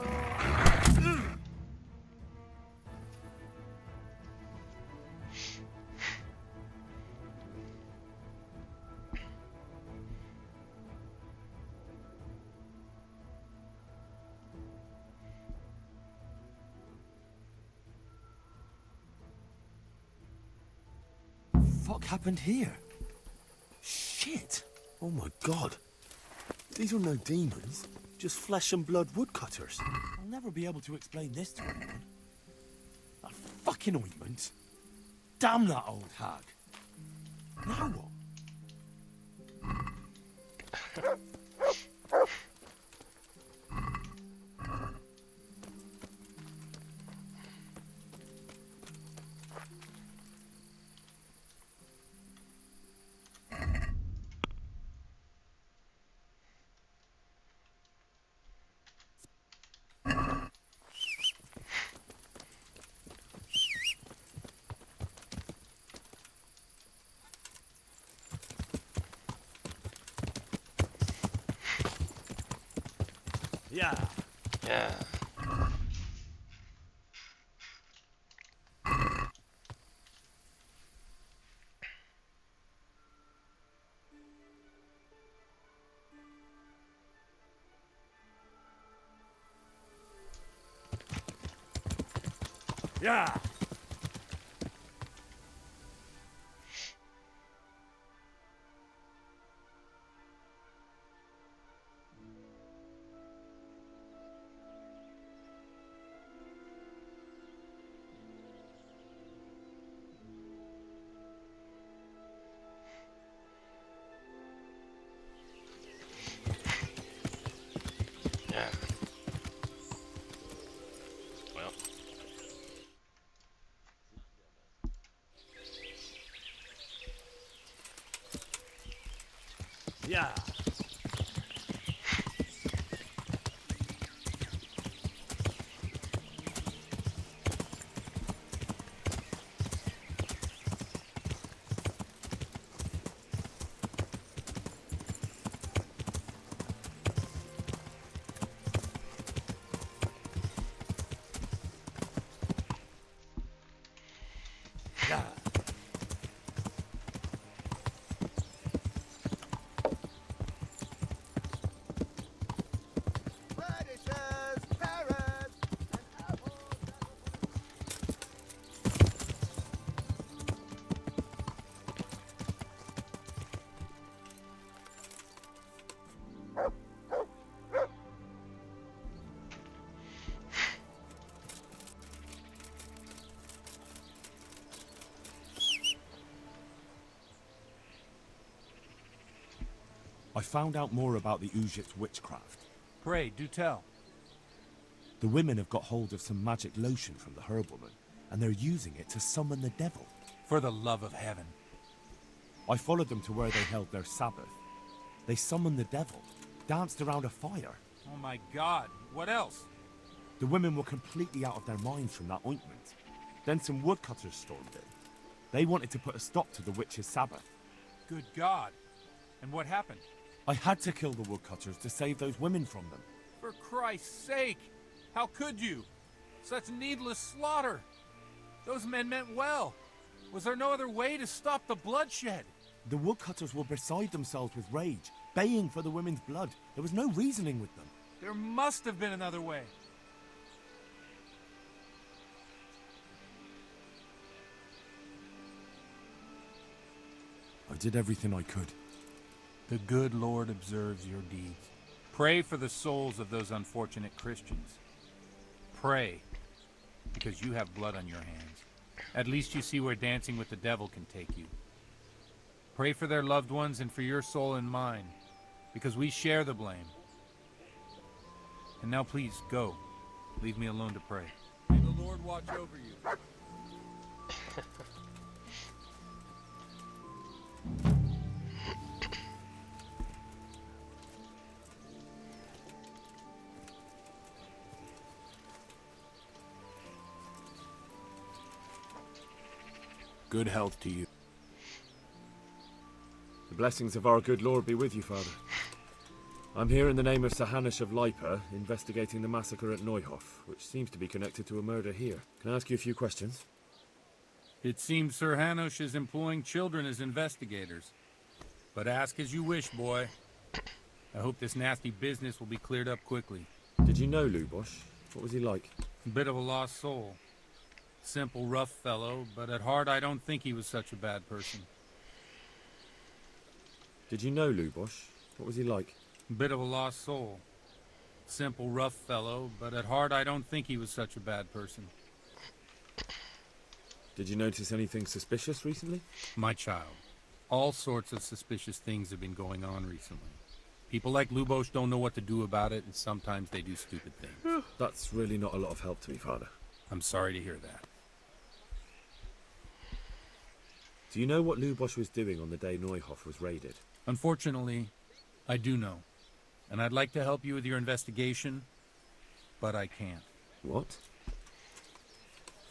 What happened here? Shit! Oh my god. These are no demons, just flesh and blood woodcutters. I'll never be able to explain this to anyone. That fucking ointment. Damn that old hag. Now what? Yeah. Yeah. Yeah. Yeah. Well. Yeah. Yeah. I found out more about the Ujit's witchcraft. Pray, do tell. The women have got hold of some magic lotion from the herbwoman, and they're using it to summon the devil. For the love of heaven. I followed them to where they held their Sabbath. They summoned the devil, danced around a fire. Oh my god, what else? The women were completely out of their minds from that ointment. Then some woodcutters stormed in. They wanted to put a stop to the witch's Sabbath. Good god. And what happened? I had to kill the woodcutters to save those women from them. For Christ's sake! How could you? Such needless slaughter! Those men meant well. Was there no other way to stop the bloodshed? The woodcutters were beside themselves with rage, baying for the women's blood. There was no reasoning with them. There must have been another way. I did everything I could. The good Lord observes your deeds. Pray for the souls of those unfortunate Christians. Pray, because you have blood on your hands. At least you see where dancing with the devil can take you. Pray for their loved ones and for your soul and mine, because we share the blame. And now please, go. Leave me alone to pray. May the Lord watch over you. Good health to you. The blessings of our good Lord be with you, Father. I'm here in the name of Sir Hanush of Lipa, investigating the massacre at Neuhof, which seems to be connected to a murder here. Can I ask you a few questions? It seems Sir Hanush is employing children as investigators. But ask as you wish, boy. I hope this nasty business will be cleared up quickly. Did you know Lubosh? What was he like? A bit of a lost soul. Simple, rough fellow, but at heart I don't think he was such a bad person. Did you know Lubosh? What was he like? Bit of a lost soul. Simple, rough fellow, but at heart I don't think he was such a bad person. Did you notice anything suspicious recently? My child, all sorts of suspicious things have been going on recently. People like Lubosh don't know what to do about it, and sometimes they do stupid things. That's really not a lot of help to me, Father. I'm sorry to hear that. Do you know what Lubosh was doing on the day Neuhof was raided? Unfortunately, I do know. And I'd like to help you with your investigation, but I can't. What?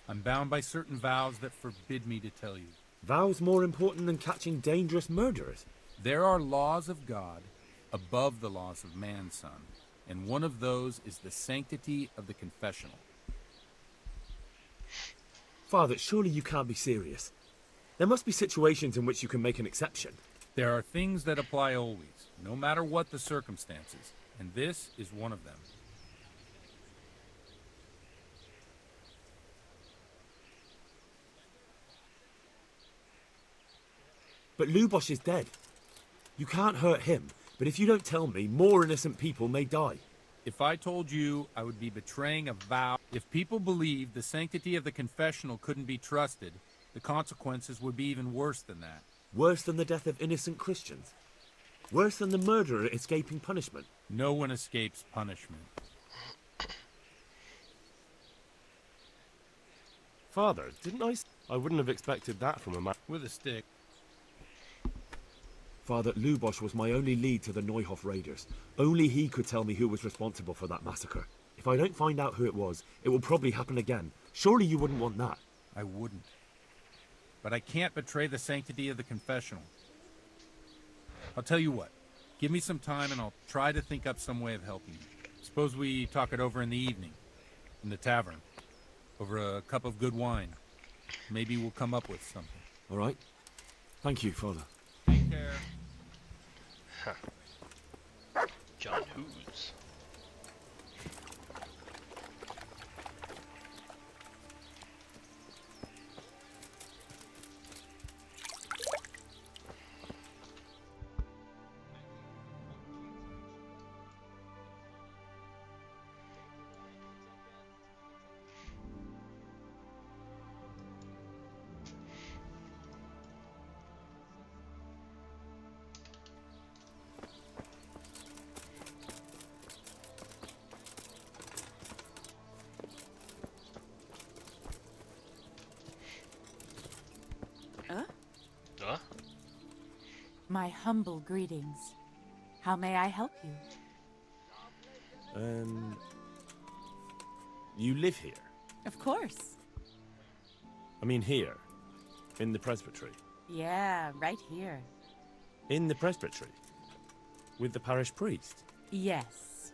I'm bound by certain vows that forbid me to tell you. Vows more important than catching dangerous murderers? There are laws of God above the laws of man, son. And one of those is the sanctity of the confessional. Father, surely you can't be serious. There must be situations in which you can make an exception. There are things that apply always, no matter what the circumstances, and this is one of them. But Lubosh is dead. You can't hurt him, but if you don't tell me, more innocent people may die. If I told you, I would be betraying a vow. If people believed the sanctity of the confessional couldn't be trusted, the consequences would be even worse than that. Worse than the death of innocent Christians? Worse than the murderer escaping punishment? No one escapes punishment. Father, didn't I wouldn't have expected that from a man with a stick. Father, Lubosh was my only lead to the Neuhof raiders. Only he could tell me who was responsible for that massacre. If I don't find out who it was, it will probably happen again. Surely you wouldn't want that. I wouldn't. But I can't betray the sanctity of the confessional. I'll tell you what. Give me some time and I'll try to think up some way of helping you. Suppose we talk it over in the evening. In the tavern. Over a cup of good wine. Maybe we'll come up with something. All right. Thank you, Father. Take care. John Hughes. My humble greetings. How may I help you? You live here? Of course. I mean here, in the presbytery. Yeah, right here. In the presbytery? With the parish priest? Yes.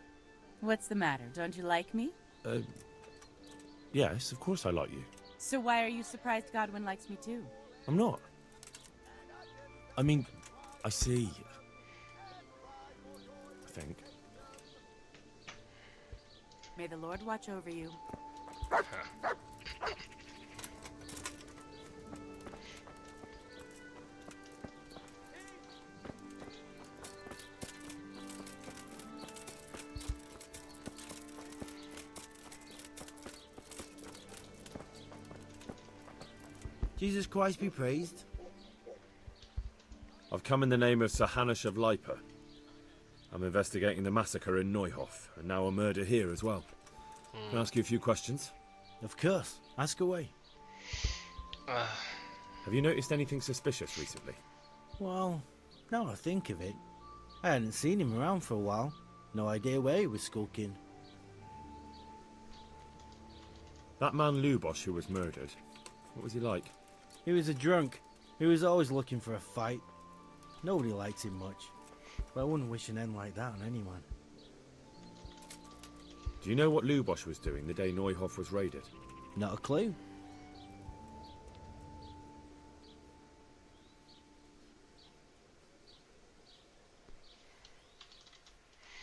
What's the matter? Don't you like me? Yes, of course I like you. So why are you surprised Godwin likes me too? I'm not. I mean, I see. I think. May the Lord watch over you. Jesus Christ be praised. I've come in the name of Sir Hanush of Lipa. I'm investigating the massacre in Neuhof, and now a murder here as well. Can I ask you a few questions? Of course. Ask away. Have you noticed anything suspicious recently? Well, now I think of it, I hadn't seen him around for a while. No idea where he was skulking. That man Lubosh who was murdered, what was he like? He was a drunk. He was always looking for a fight. Nobody liked him much. But I wouldn't wish an end like that on anyone. Do you know what Lubosh was doing the day Neuhof was raided? Not a clue.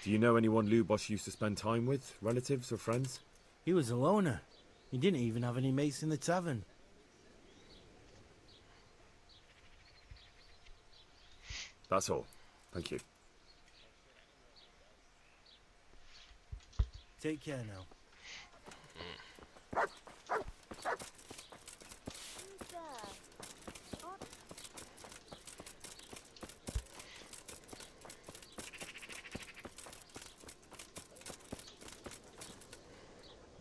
Do you know anyone Lubosh used to spend time with? Relatives or friends? He was a loner. He didn't even have any mates in the tavern. That's all. Thank you. Take care now.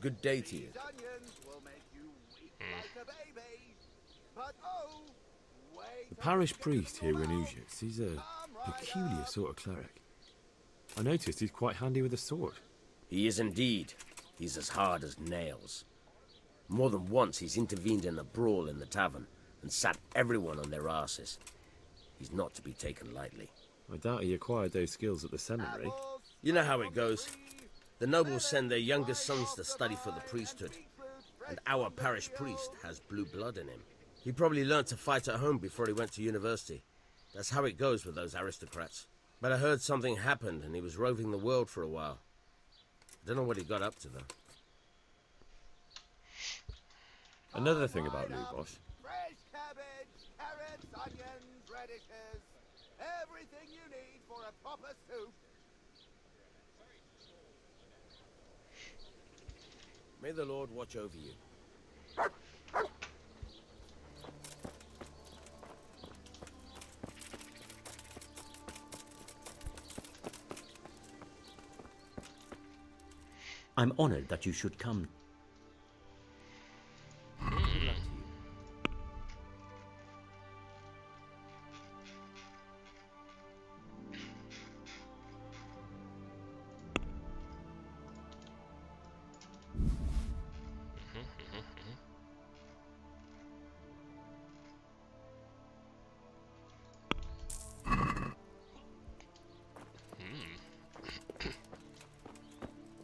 Good day to you. The parish priest here in Ujits, he's a peculiar sort of cleric. I noticed he's quite handy with a sword. He is indeed. He's as hard as nails. More than once he's intervened in a brawl in the tavern and sat everyone on their asses. He's not to be taken lightly. I doubt he acquired those skills at the seminary. You know how it goes. The nobles send their youngest sons to study for the priesthood, and our parish priest has blue blood in him. He probably learned to fight at home before he went to university. That's how it goes with those aristocrats. But I heard something happened and he was roving the world for a while. I don't know what he got up to, though. Another thing about Lubos. Fresh cabbage, carrots, onions, radishes. Everything you need for a proper soup. May the Lord watch over you. I'm honored that you should come. Good luck to you.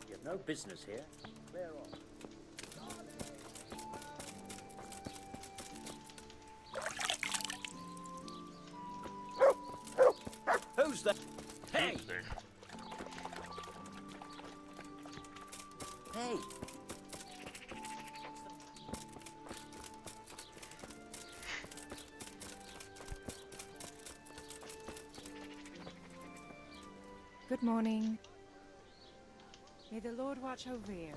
You have no business here. Clear off. Who's that? Hey! Hey! Good morning. May the Lord watch over you.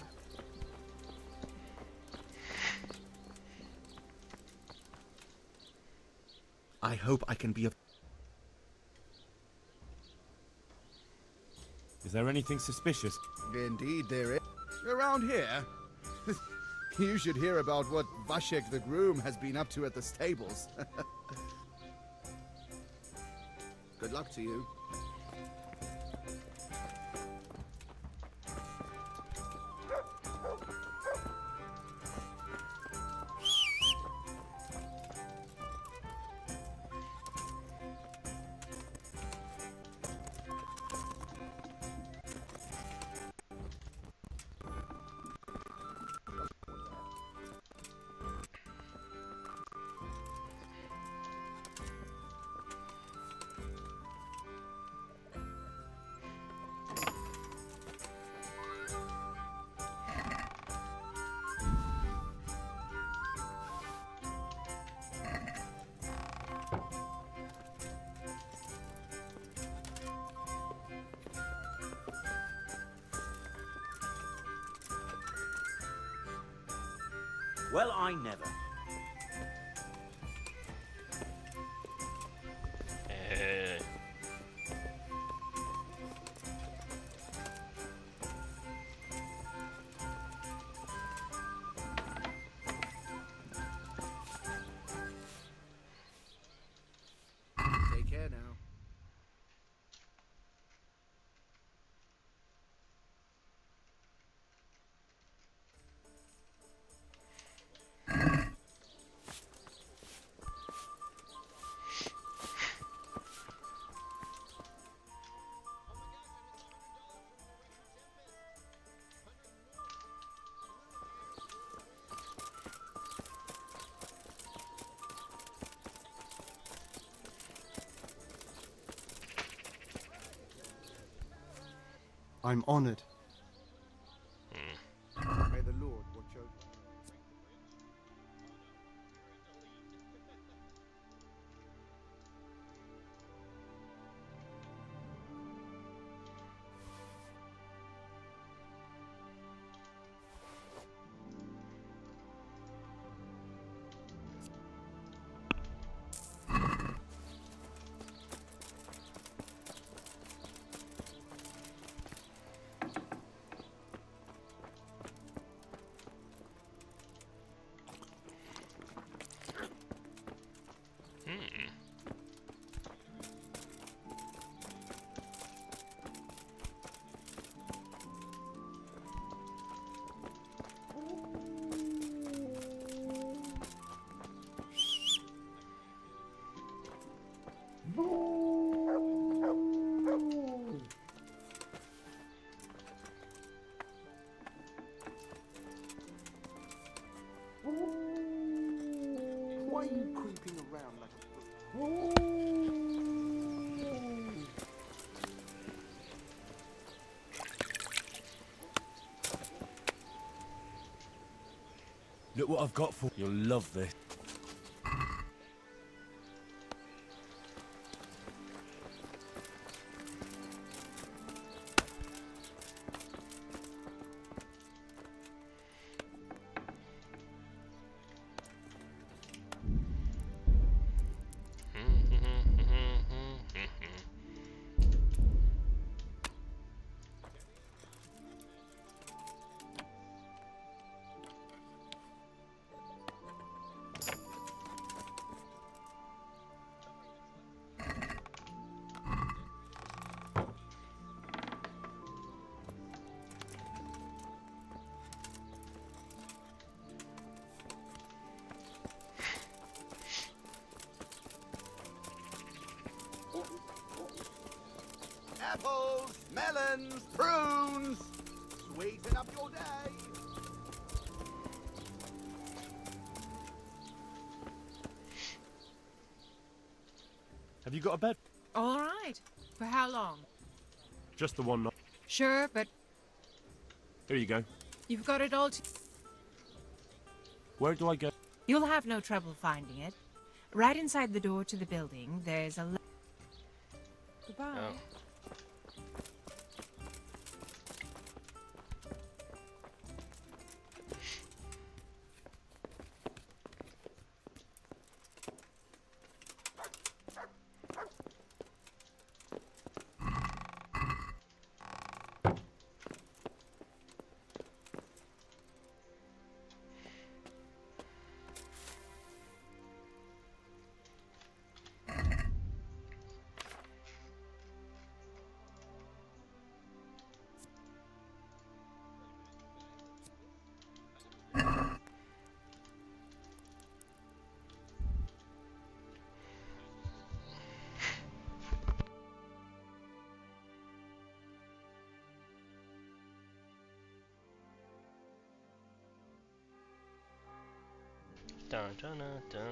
I hope I can be of... Is there anything suspicious? Indeed there is. Around here, you should hear about what Vashek the groom has been up to at the stables. Good luck to you. Well, I never. Take care now. I'm honored. May the Lord watch over you. are you creeping around like a Look what I've got for you. You'll love this. Apples, melons, prunes. Sweeten up your day. Have you got a bed? All right. For how long? Just the one night. Sure, but Here you go. you've got it all. Where do I go? You'll have no trouble finding it. Right inside the door to the building, there's a. Goodbye. Oh. Dun, dun, dun, dun.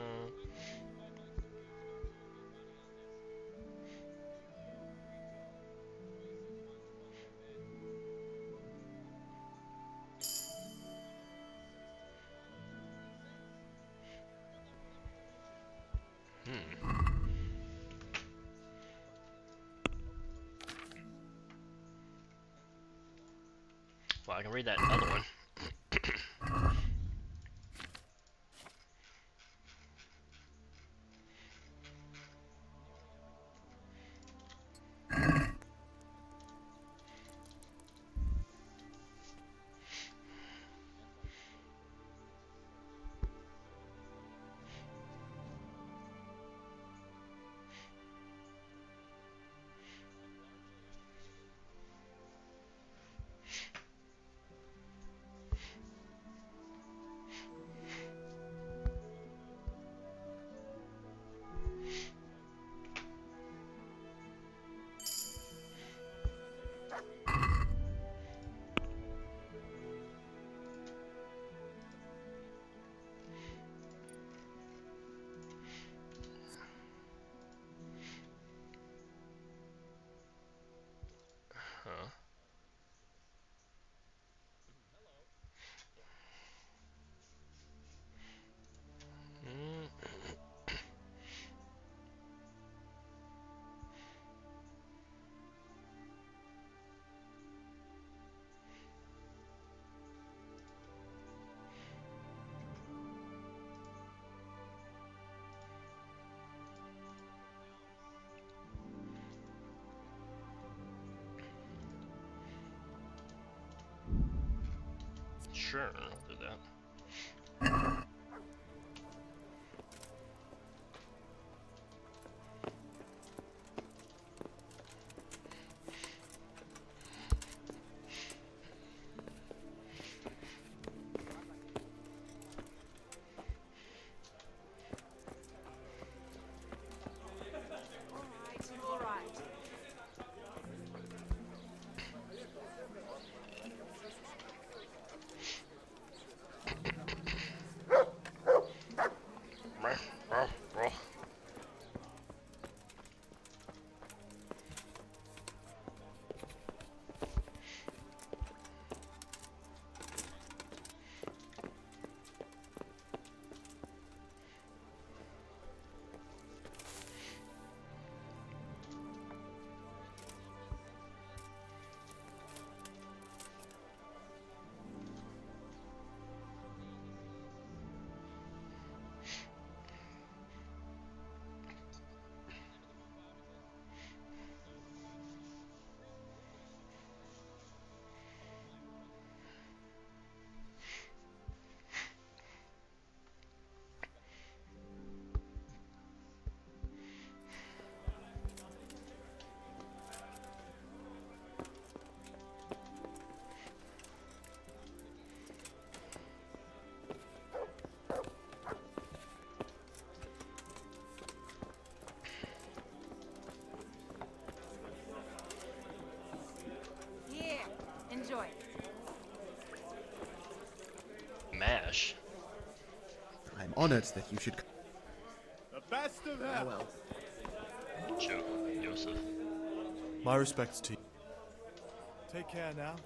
Well, I can read that other one. Huh. Sure, I'll do that. All right. cash. I'm honored that you should. The best of hell. Farewell. Joseph. My respects to you. Take care now.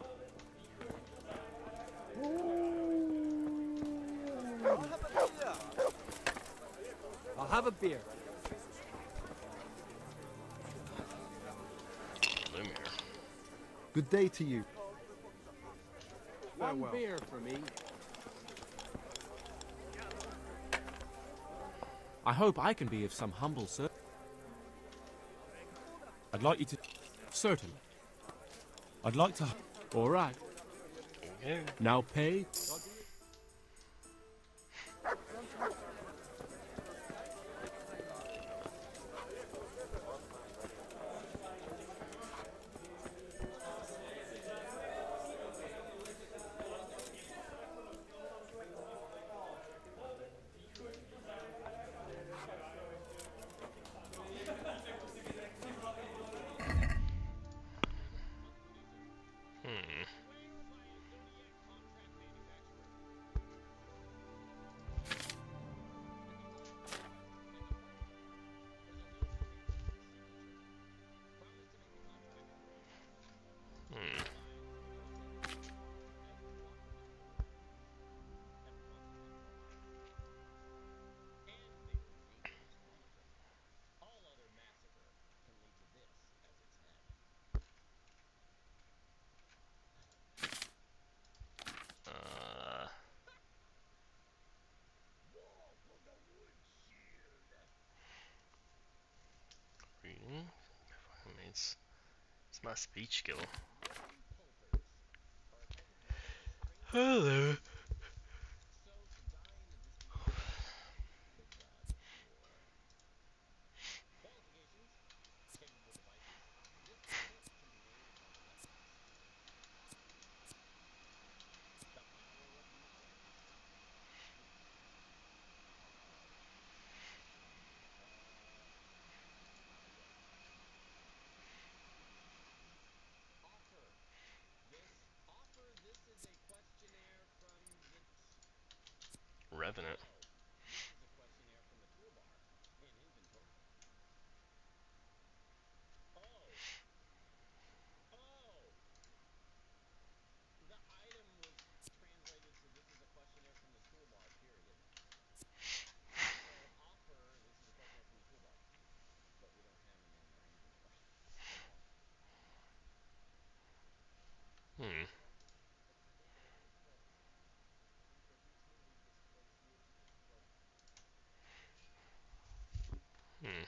I'll have a beer. Lumiere. Good day to you. One beer for me. I hope I can be of some humble service. I'd like you to. Certainly. I'd like to. All right. Okay. Now pay. Reading. It's my speech skill. Hello. Revenant. Hmm. Hmm.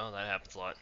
Well, that happens a lot.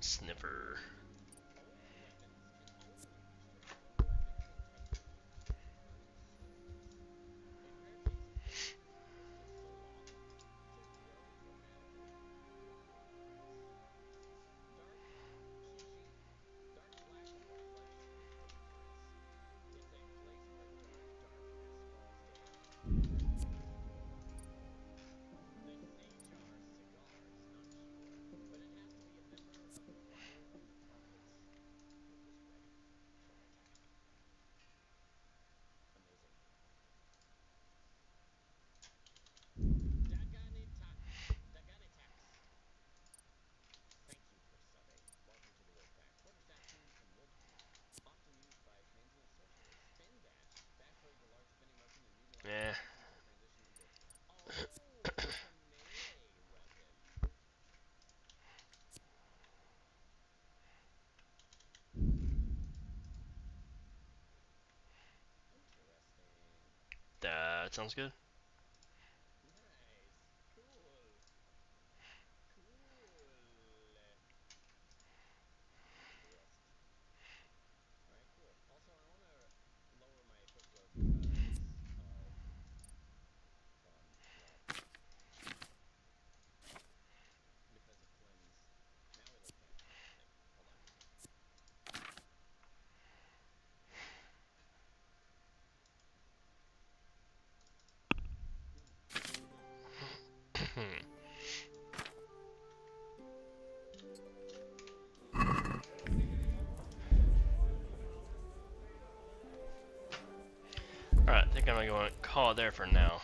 Sniffer. Yeah. That sounds good. Alright, I think I'm going to call it there for now.